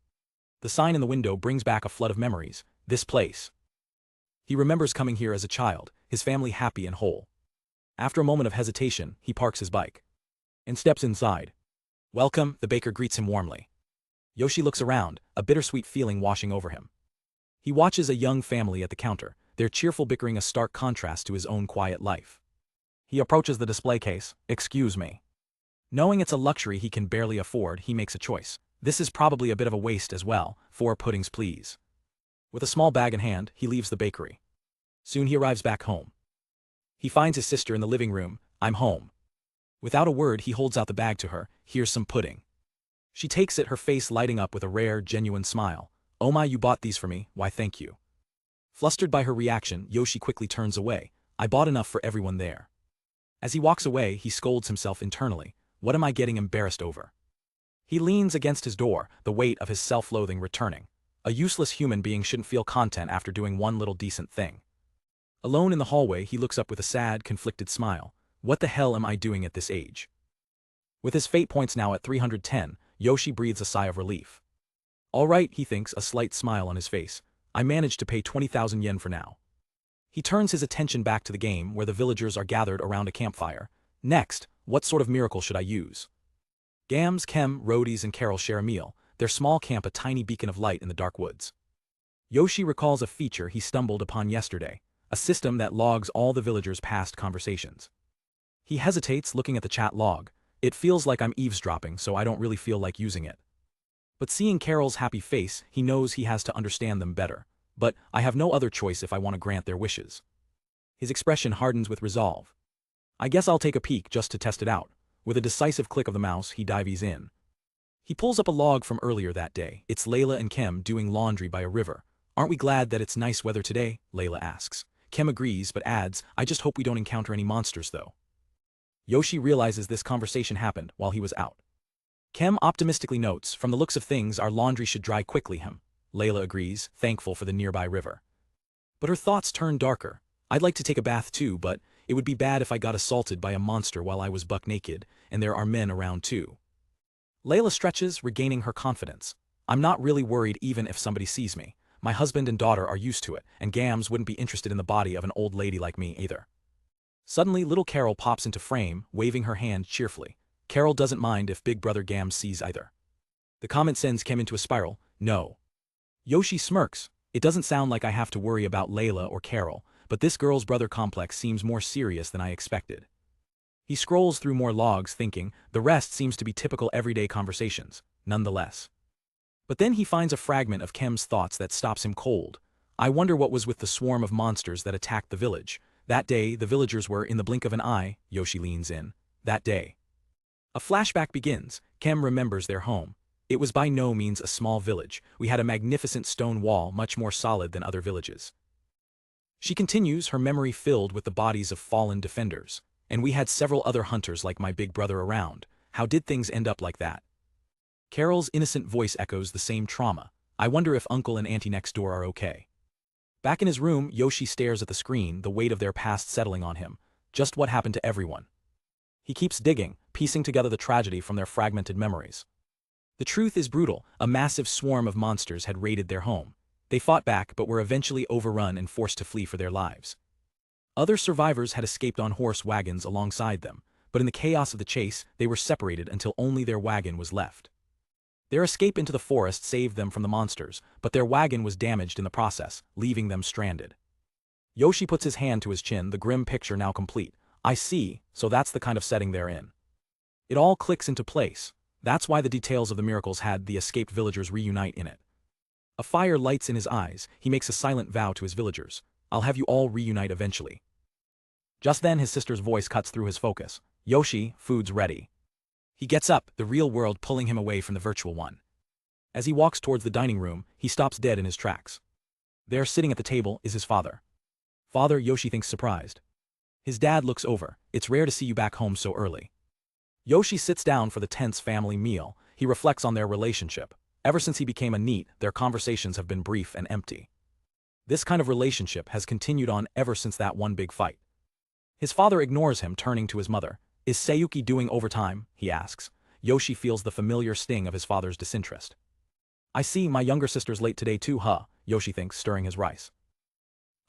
Speaker 1: The sign in the window brings back a flood of memories. This place. He remembers coming here as a child, his family happy and whole. After a moment of hesitation, he parks his bike and steps inside. Welcome, the baker greets him warmly. Yoshi looks around, a bittersweet feeling washing over him. He watches a young family at the counter, their cheerful bickering a stark contrast to his own quiet life. He approaches the display case. "Excuse me." Knowing it's a luxury he can barely afford, he makes a choice. This is probably a bit of a waste as well. 4 puddings please. With a small bag in hand, he leaves the bakery. Soon he arrives back home. He finds his sister in the living room. "I'm home." Without a word he holds out the bag to her. "Here's some pudding." She takes it, her face lighting up with a rare, genuine smile. "Oh my, you bought these for me, why thank you." Flustered by her reaction, Yoshi quickly turns away. "I bought enough for everyone there." As he walks away, he scolds himself internally. What am I getting embarrassed over? He leans against his door, the weight of his self-loathing returning. A useless human being shouldn't feel content after doing one little decent thing. Alone in the hallway, he looks up with a sad, conflicted smile. What the hell am I doing at this age? With his fate points now at 310, Yoshi breathes a sigh of relief. All right, he thinks, a slight smile on his face. I managed to pay 20,000 yen for now. He turns his attention back to the game where the villagers are gathered around a campfire. Next, what sort of miracle should I use? Gams, Kem, Roadies and Carol share a meal, their small camp a tiny beacon of light in the dark woods. Yoshi recalls a feature he stumbled upon yesterday, a system that logs all the villagers' past conversations. He hesitates, looking at the chat log. It feels like I'm eavesdropping, so I don't really feel like using it. But seeing Carol's happy face, he knows he has to understand them better. But I have no other choice if I want to grant their wishes. His expression hardens with resolve. I guess I'll take a peek just to test it out. With a decisive click of the mouse, he dives in. He pulls up a log from earlier that day. It's Layla and Kem doing laundry by a river. Aren't we glad that it's nice weather today? Layla asks. Kem agrees, but adds, I just hope we don't encounter any monsters though. Yoshi realizes this conversation happened while he was out. Kem optimistically notes, from the looks of things our laundry should dry quickly. Layla agrees, thankful for the nearby river. But her thoughts turn darker. I'd like to take a bath too, but it would be bad if I got assaulted by a monster while I was buck naked, and there are men around too. Layla stretches, regaining her confidence. I'm not really worried even if somebody sees me. My husband and daughter are used to it, and Gams wouldn't be interested in the body of an old lady like me either. Suddenly, little Carol pops into frame, waving her hand cheerfully. Carol doesn't mind if Big Brother Gams sees either. The comment sends Kem into a spiral. No. Yoshi smirks. It doesn't sound like I have to worry about Layla or Carol, but this girl's brother complex seems more serious than I expected. He scrolls through more logs thinking, the rest seems to be typical everyday conversations, nonetheless. But then he finds a fragment of Kem's thoughts that stops him cold. I wonder what was with the swarm of monsters that attacked the village. That day, the villagers were in the blink of an eye. Yoshi leans in. That day. A flashback begins. Kem remembers their home. It was by no means a small village. We had a magnificent stone wall, much more solid than other villages. She continues, her memory filled with the bodies of fallen defenders. And we had several other hunters like my big brother around. How did things end up like that? Carol's innocent voice echoes the same trauma. I wonder if Uncle and Auntie next door are okay. Back in his room, Yoshi stares at the screen, the weight of their past settling on him. Just what happened to everyone? He keeps digging, piecing together the tragedy from their fragmented memories. The truth is brutal. A massive swarm of monsters had raided their home. They fought back but were eventually overrun and forced to flee for their lives. Other survivors had escaped on horse wagons alongside them, but in the chaos of the chase, they were separated until only their wagon was left. Their escape into the forest saved them from the monsters, but their wagon was damaged in the process, leaving them stranded. Yoshi puts his hand to his chin, the grim picture now complete. I see, so that's the kind of setting they're in. It all clicks into place. That's why the details of the miracles had the escaped villagers reunite in it. A fire lights in his eyes. He makes a silent vow to his villagers. I'll have you all reunite eventually. Just then his sister's voice cuts through his focus. Yoshi, food's ready. He gets up, the real world pulling him away from the virtual one. As he walks towards the dining room, he stops dead in his tracks. There, sitting at the table, is his father. Father, Yoshi thinks, surprised. His dad looks over. It's rare to see you back home so early. Yoshi sits down for the tense family meal. He reflects on their relationship. Ever since he became a NEET, their conversations have been brief and empty. This kind of relationship has continued on ever since that one big fight. His father ignores him, turning to his mother. Is Sayuki doing overtime? He asks. Yoshi feels the familiar sting of his father's disinterest. I see, my younger sister's late today too, huh? Yoshi thinks, stirring his rice.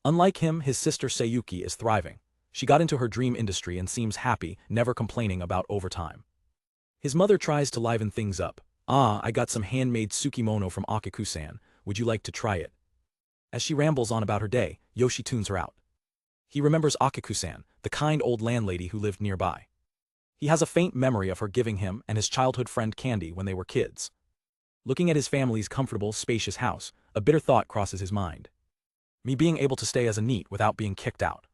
Speaker 1: Unlike him, his sister Sayuki is thriving. She got into her dream industry and seems happy, never complaining about overtime. His mother tries to liven things up. I got some handmade tsukimono from Akiku-san. Would you like to try it? As she rambles on about her day, Yoshi tunes her out. He remembers Akiku-san, the kind old landlady who lived nearby. He has a faint memory of her giving him and his childhood friend candy when they were kids. Looking at his family's comfortable, spacious house, a bitter thought crosses his mind. Me being able to stay as a NEET without being kicked out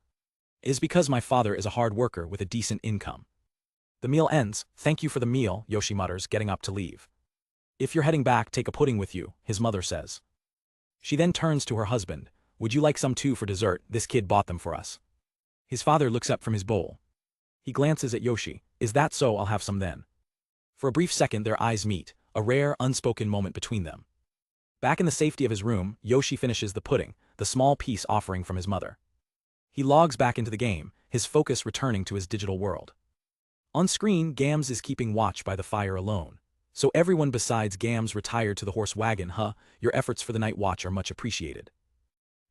Speaker 1: is because my father is a hard worker with a decent income. The meal ends. Thank you for the meal, Yoshi mutters, getting up to leave. If you're heading back, take a pudding with you, his mother says. She then turns to her husband. Would you like some too for dessert? This kid bought them for us. His father looks up from his bowl. He glances at Yoshi. Is that so? I'll have some then. For a brief second their eyes meet, a rare, unspoken moment between them. Back in the safety of his room, Yoshi finishes the pudding, the small piece offering from his mother. He logs back into the game, his focus returning to his digital world. On screen, Gams is keeping watch by the fire alone. So everyone besides Gams retired to the horse wagon. Your efforts for the night watch are much appreciated.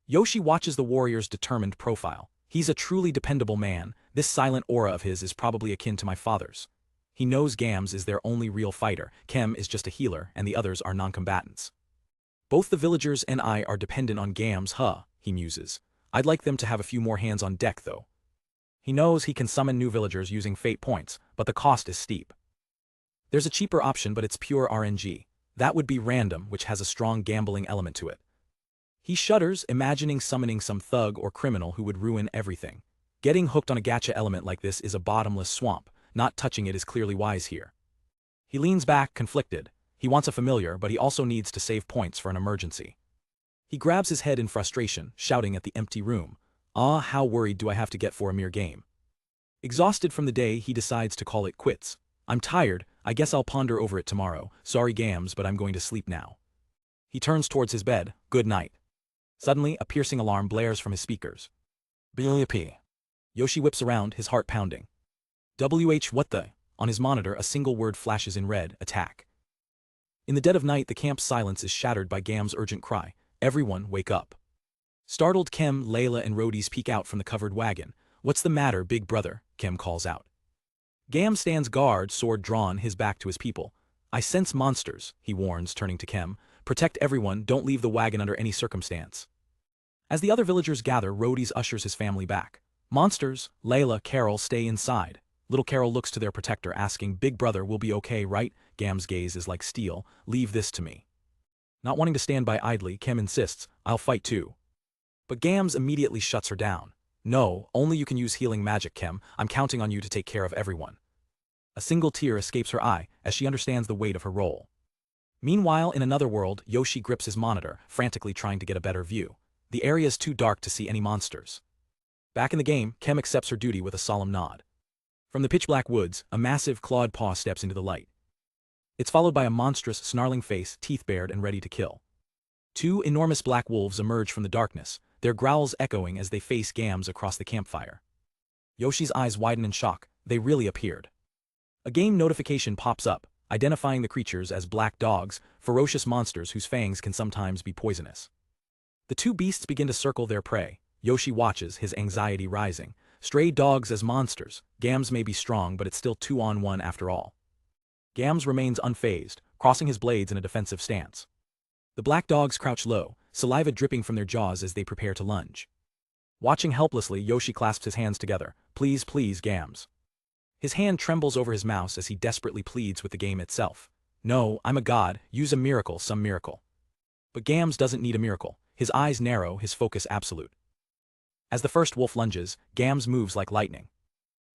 Speaker 1: Yoshi watches the warrior's determined profile. He's a truly dependable man. This silent aura of his is probably akin to my father's. He knows Gams is their only real fighter, Kem is just a healer, and the others are non-combatants. Both the villagers and I are dependent on Gams, he muses. I'd like them to have a few more hands on deck though. He knows he can summon new villagers using fate points, but the cost is steep. There's a cheaper option, but it's pure RNG. That would be random, which has a strong gambling element to it. He shudders, imagining summoning some thug or criminal who would ruin everything. Getting hooked on a gacha element like this is a bottomless swamp. Not touching it is clearly wise here. He leans back, conflicted. He wants a familiar, but he also needs to save points for an emergency. He grabs his head in frustration, shouting at the empty room. How worried do I have to get for a mere game? Exhausted from the day, he decides to call it quits. I'm tired, I guess I'll ponder over it tomorrow. Sorry Gams, but I'm going to sleep now. He turns towards his bed. Good night. Suddenly, a piercing alarm blares from his speakers. BLP. Yoshi whips around, his heart pounding. What the? On his monitor, a single word flashes in red, attack. In the dead of night, the camp's silence is shattered by Gam's urgent cry. Everyone, wake up. Startled Kem, Layla and Rhodys peek out from the covered wagon. What's the matter, big brother? Kem calls out. Gam stands guard, sword drawn, his back to his people. I sense monsters, he warns, turning to Kem. Protect everyone, don't leave the wagon under any circumstance. As the other villagers gather, Rhodys ushers his family back. Monsters, Layla, Carol, stay inside. Little Carol looks to their protector, asking, Big brother, we'll be okay, right? Gam's gaze is like steel. Leave this to me. Not wanting to stand by idly, Kem insists, I'll fight too. But Gams immediately shuts her down. No, only you can use healing magic, Kem. I'm counting on you to take care of everyone. A single tear escapes her eye, as she understands the weight of her role. Meanwhile, in another world, Yoshi grips his monitor, frantically trying to get a better view. The area is too dark to see any monsters. Back in the game, Kem accepts her duty with a solemn nod. From the pitch-black woods, a massive clawed paw steps into the light. It's followed by a monstrous, snarling face, teeth bared and ready to kill. Two enormous black wolves emerge from the darkness, their growls echoing as they face Gams across the campfire. Yoshi's eyes widen in shock. They really appeared. A game notification pops up, identifying the creatures as black dogs, ferocious monsters whose fangs can sometimes be poisonous. The two beasts begin to circle their prey. Yoshi watches, his anxiety rising. Stray dogs as monsters. Gams may be strong, but it's still 2-on-1 after all. Gams remains unfazed, crossing his blades in a defensive stance. The black dogs crouch low, saliva dripping from their jaws as they prepare to lunge. Watching helplessly, Yoshi clasps his hands together. Please, please, Gams. His hand trembles over his mouse as he desperately pleads with the game itself. No, I'm a god, use a miracle, some miracle. But Gams doesn't need a miracle. His eyes narrow, his focus absolute. As the first wolf lunges, Gams moves like lightning.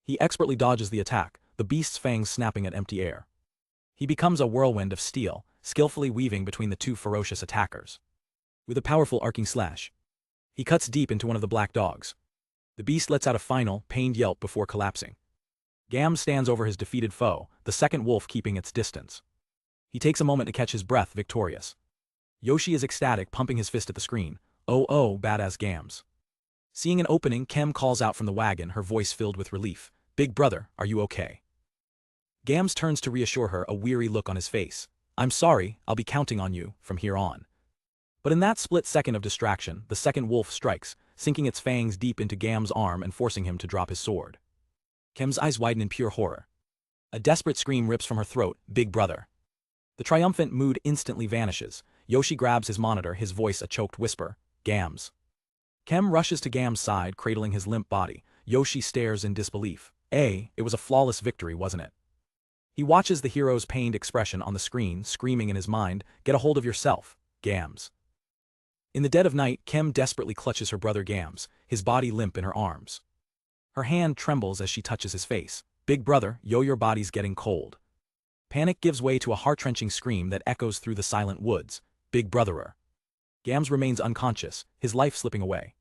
Speaker 1: He expertly dodges the attack, the beast's fangs snapping at empty air. He becomes a whirlwind of steel, skillfully weaving between the two ferocious attackers. With a powerful arcing slash, he cuts deep into one of the black dogs. The beast lets out a final, pained yelp before collapsing. Gams stands over his defeated foe, the second wolf keeping its distance. He takes a moment to catch his breath, victorious. Yoshi is ecstatic, pumping his fist at the screen. Oh, badass Gams. Seeing an opening, Kem calls out from the wagon, her voice filled with relief. Big brother, are you okay? Gams turns to reassure her, a weary look on his face. I'm sorry, I'll be counting on you, from here on. But in that split second of distraction, the second wolf strikes, sinking its fangs deep into Gam's arm and forcing him to drop his sword. Kem's eyes widen in pure horror. A desperate scream rips from her throat, Big brother. The triumphant mood instantly vanishes. Yoshi grabs his monitor, his voice a choked whisper. Gams. Kem rushes to Gam's side, cradling his limp body. Yoshi stares in disbelief. It was a flawless victory, wasn't it? He watches the hero's pained expression on the screen, screaming in his mind, "Get a hold of yourself, Gams." In the dead of night, Kem desperately clutches her brother Gams, his body limp in her arms. Her hand trembles as she touches his face. "Big brother, yo, your body's getting cold." Panic gives way to a heart-wrenching scream that echoes through the silent woods. "Big brotherer." Gams remains unconscious, his life slipping away.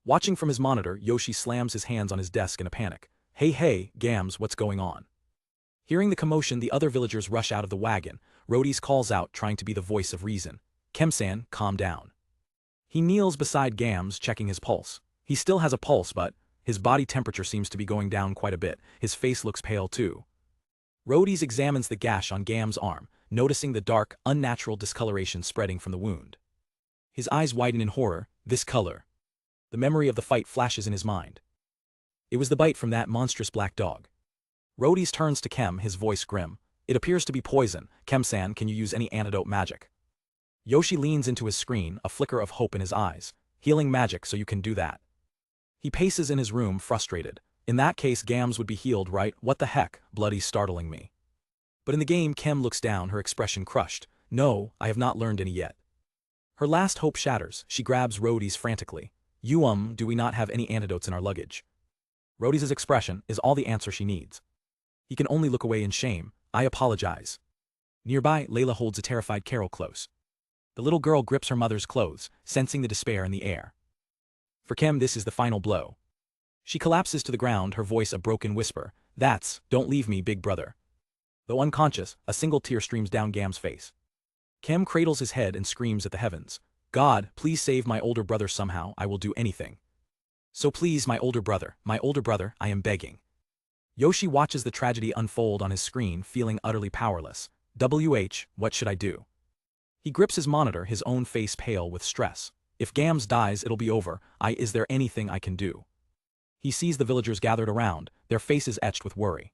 Speaker 1: Watching from his monitor, Yoshi slams his hands on his desk in a panic. Hey, Gams, what's going on?" Hearing the commotion, the other villagers rush out of the wagon. Rhodey's calls out, trying to be the voice of reason. "Kem-san, calm down." He kneels beside Gams, checking his pulse. He still has a pulse, but his body temperature seems to be going down quite a bit. His face looks pale too. Rhodey's examines the gash on Gam's arm, noticing the dark, unnatural discoloration spreading from the wound. His eyes widen in horror. This color. The memory of the fight flashes in his mind. It was the bite from that monstrous black dog. Rhodey's turns to Kem, his voice grim. "It appears to be poison. Kem-san, can you use any antidote magic?" Yoshi leans into his screen, a flicker of hope in his eyes. "Healing magic, so you can do that." He paces in his room, frustrated. In that case, Gams would be healed, right? What the heck, Bloody's startling me. But in the game, Kem looks down, her expression crushed. "No, I have not learned any yet." Her last hope shatters. She grabs Rhodey's frantically. Do we not have any antidotes in our luggage?" Rhodey's expression is all the answer she needs. He can only look away in shame. "I apologize." Nearby, Layla holds a terrified Carol close. The little girl grips her mother's clothes, sensing the despair in the air. For Kem, this is the final blow. She collapses to the ground, her voice a broken whisper. Don't leave me, big brother." Though unconscious, a single tear streams down Gam's face. Kem cradles his head and screams at the heavens. "God, please save my older brother somehow, I will do anything. So please, my older brother, I am begging." Yoshi watches the tragedy unfold on his screen, feeling utterly powerless. What should I do? He grips his monitor, his own face pale with stress. If Gams dies, it'll be over. Is there anything I can do? He sees the villagers gathered around, their faces etched with worry.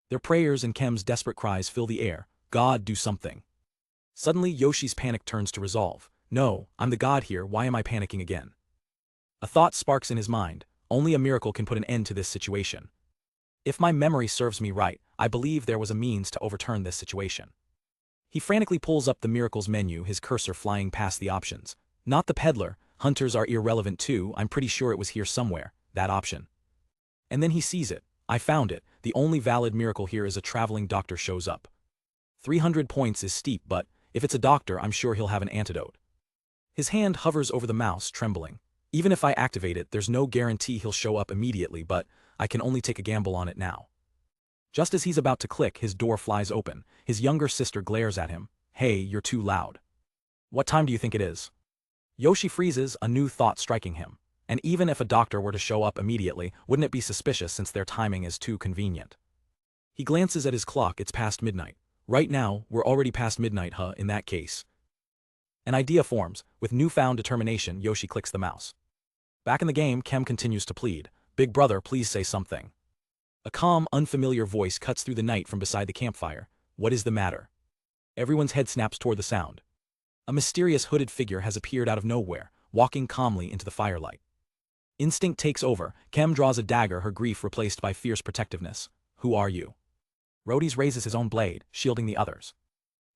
Speaker 1: Their prayers and Kem's desperate cries fill the air. "God, do something." Suddenly, Yoshi's panic turns to resolve. "No, I'm the god here, why am I panicking again?" A thought sparks in his mind. Only a miracle can put an end to this situation. If my memory serves me right, I believe there was a means to overturn this situation. He frantically pulls up the miracles menu, his cursor flying past the options. Not the peddler, hunters are irrelevant too, I'm pretty sure it was here somewhere, that option. And then he sees it. I found it, the only valid miracle here is a traveling doctor shows up. 300 points is steep, but if it's a doctor, I'm sure he'll have an antidote. His hand hovers over the mouse, trembling. Even if I activate it, there's no guarantee he'll show up immediately, but I can only take a gamble on it now. Just as he's about to click, his door flies open. His younger sister glares at him. "Hey, you're too loud. What time do you think it is?" Yoshi freezes, a new thought striking him. And even if a doctor were to show up immediately, wouldn't it be suspicious since their timing is too convenient? He glances at his clock, it's past midnight. Right now, we're already past midnight, in that case. An idea forms. With newfound determination, Yoshi clicks the mouse. Back in the game, Kem continues to plead. "Big brother, please say something." A calm, unfamiliar voice cuts through the night from beside the campfire. "What is the matter?" Everyone's head snaps toward the sound. A mysterious hooded figure has appeared out of nowhere, walking calmly into the firelight. Instinct takes over. Kem draws a dagger, her grief replaced by fierce protectiveness. "Who are you?" Rhodey raises his own blade, shielding the others.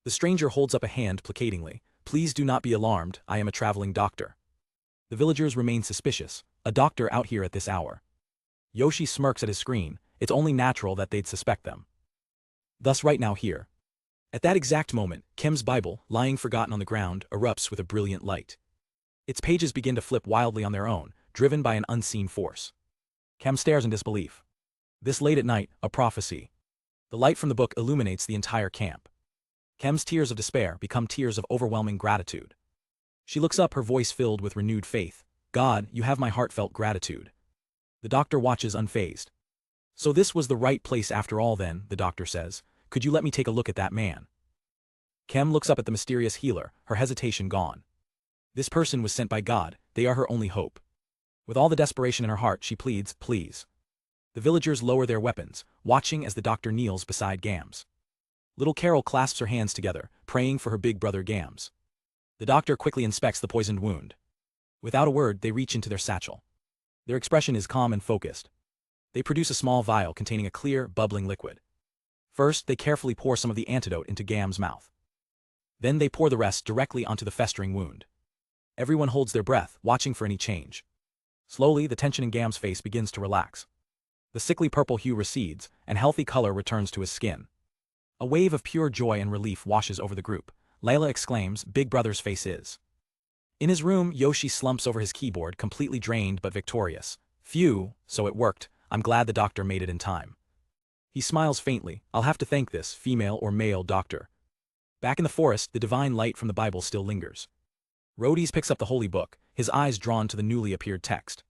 Speaker 1: The stranger holds up a hand placatingly. "Please do not be alarmed, I am a traveling doctor." The villagers remain suspicious. A doctor out here at this hour. Yoshi smirks at his screen. It's only natural that they'd suspect them. Thus right now here. At that exact moment, Kem's Bible, lying forgotten on the ground, erupts with a brilliant light. Its pages begin to flip wildly on their own, driven by an unseen force. Kem stares in disbelief. This late at night, a prophecy. The light from the book illuminates the entire camp. Kem's tears of despair become tears of overwhelming gratitude. She looks up, her voice filled with renewed faith. "God, you have my heartfelt gratitude." The doctor watches unfazed. "So this was the right place after all then," the doctor says. "Could you let me take a look at that man?" Kem looks up at the mysterious healer, her hesitation gone. This person was sent by God, they are her only hope. With all the desperation in her heart, she pleads, "Please." The villagers lower their weapons, watching as the doctor kneels beside Gams. Little Carol clasps her hands together, praying for her big brother Gams. The doctor quickly inspects the poisoned wound. Without a word, they reach into their satchel. Their expression is calm and focused. They produce a small vial containing a clear, bubbling liquid. First, they carefully pour some of the antidote into Gam's mouth. Then they pour the rest directly onto the festering wound. Everyone holds their breath, watching for any change. Slowly, the tension in Gam's face begins to relax. The sickly purple hue recedes, and healthy color returns to his skin. A wave of pure joy and relief washes over the group. Layla exclaims, "Big Brother's face is." In his room, Yoshi slumps over his keyboard, completely drained but victorious. Phew, so it worked. I'm glad the doctor made it in time. He smiles faintly. I'll have to thank this female or male doctor. Back in the forest, the divine light from the Bible still lingers. Rhodys picks up the holy book, his eyes drawn to the newly appeared text.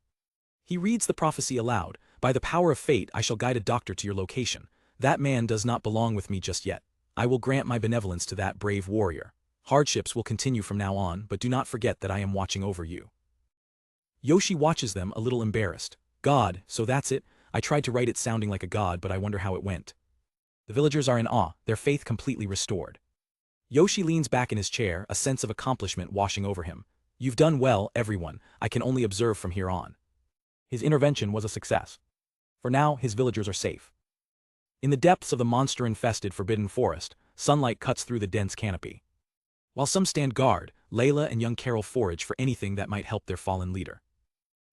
Speaker 1: He reads the prophecy aloud. By the power of fate, I shall guide a doctor to your location. That man does not belong with me just yet. I will grant my benevolence to that brave warrior. Hardships will continue from now on, but do not forget that I am watching over you. Yoshi watches them, a little embarrassed. God, so that's it? I tried to write it sounding like a god, but I wonder how it went. The villagers are in awe, their faith completely restored. Yoshi leans back in his chair, a sense of accomplishment washing over him. You've done well, everyone. I can only observe from here on. His intervention was a success. For now, his villagers are safe. In the depths of the monster-infested forbidden forest, sunlight cuts through the dense canopy. While some stand guard, Layla and young Carol forage for anything that might help their fallen leader.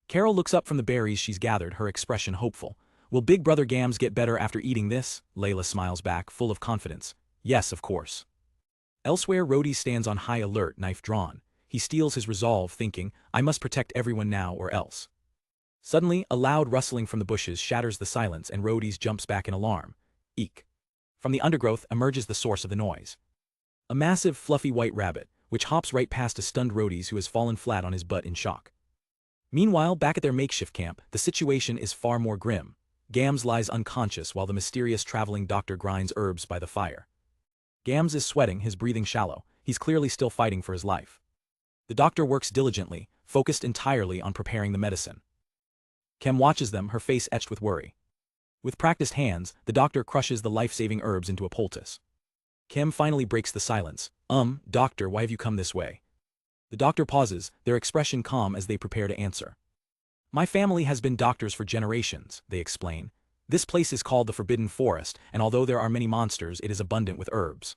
Speaker 1: Carol looks up from the berries she's gathered, her expression hopeful. Will Big Brother Gams get better after eating this? Layla smiles back, full of confidence. Yes, of course. Elsewhere, Rhodys stands on high alert, knife drawn. He steels his resolve, thinking, I must protect everyone now or else. Suddenly, a loud rustling from the bushes shatters the silence and Rhodys jumps back in alarm. Eek. From the undergrowth emerges the source of the noise. A massive, fluffy white rabbit, which hops right past a stunned Rhodys who has fallen flat on his butt in shock. Meanwhile, back at their makeshift camp, the situation is far more grim. Gams lies unconscious while the mysterious traveling doctor grinds herbs by the fire. Gams is sweating, his breathing shallow. He's clearly still fighting for his life. The doctor works diligently, focused entirely on preparing the medicine. Kem watches them, her face etched with worry. With practiced hands, the doctor crushes the life-saving herbs into a poultice. Kem finally breaks the silence. Doctor, why have you come this way? The doctor pauses, their expression calm as they prepare to answer. My family has been doctors for generations, they explain. This place is called the Forbidden Forest, and although there are many monsters, it is abundant with herbs.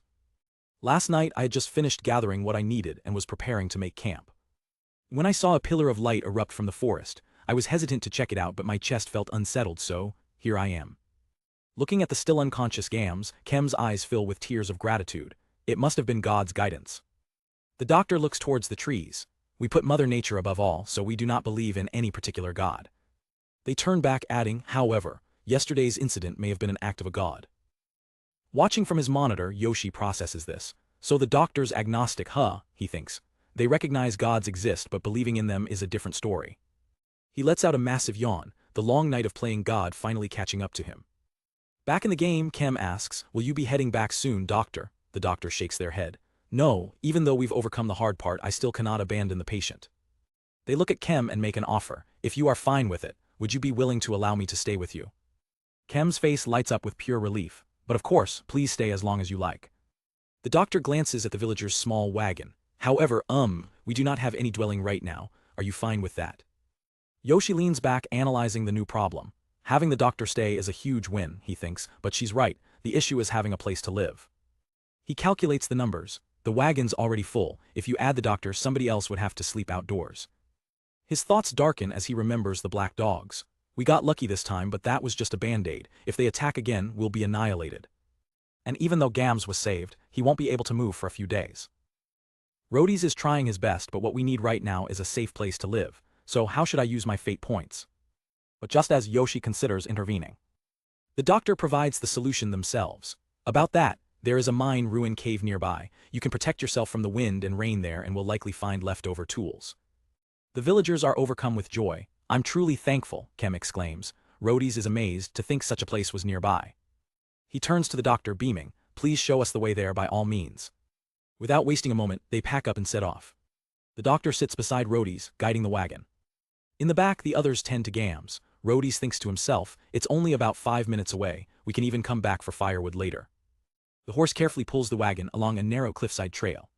Speaker 1: Last night I had just finished gathering what I needed and was preparing to make camp. When I saw a pillar of light erupt from the forest, I was hesitant to check it out, but my chest felt unsettled, so here I am. Looking at the still unconscious Gams, Kem's eyes fill with tears of gratitude. It must have been God's guidance. The doctor looks towards the trees. We put Mother Nature above all, so we do not believe in any particular god. They turn back, adding, however, yesterday's incident may have been an act of a god. Watching from his monitor, Yoshi processes this. So the doctor's agnostic, he thinks. They recognize gods exist, but believing in them is a different story. He lets out a massive yawn, the long night of playing God finally catching up to him. Back in the game, Kem asks, will you be heading back soon, doctor? The doctor shakes their head. No, even though we've overcome the hard part, I still cannot abandon the patient. They look at Kem and make an offer. If you are fine with it, would you be willing to allow me to stay with you? Kem's face lights up with pure relief. But of course, please stay as long as you like. The doctor glances at the villager's small wagon. However, we do not have any dwelling right now. Are you fine with that? Yoshi leans back, analyzing the new problem. Having the doctor stay is a huge win, he thinks, but she's right. The issue is having a place to live. He calculates the numbers. The wagon's already full. If you add the doctor, somebody else would have to sleep outdoors. His thoughts darken as he remembers the black dogs. We got lucky this time, but that was just a band-aid. If they attack again, we'll be annihilated. And even though Gams was saved, he won't be able to move for a few days. Rhodys is trying his best, but what we need right now is a safe place to live. So how should I use my fate points? But just as Yoshi considers intervening, the doctor provides the solution themselves. About that, there is a mine ruin cave nearby. You can protect yourself from the wind and rain there and will likely find leftover tools. The villagers are overcome with joy. I'm truly thankful, Kem exclaims. Rhodys is amazed to think such a place was nearby. He turns to the doctor, beaming. Please show us the way there by all means. Without wasting a moment, they pack up and set off. The doctor sits beside Rhodys, guiding the wagon. In the back, the others tend to Gams. Rhodys thinks to himself, it's only about 5 minutes away. We can even come back for firewood later. The horse carefully pulls the wagon along a narrow cliffside trail.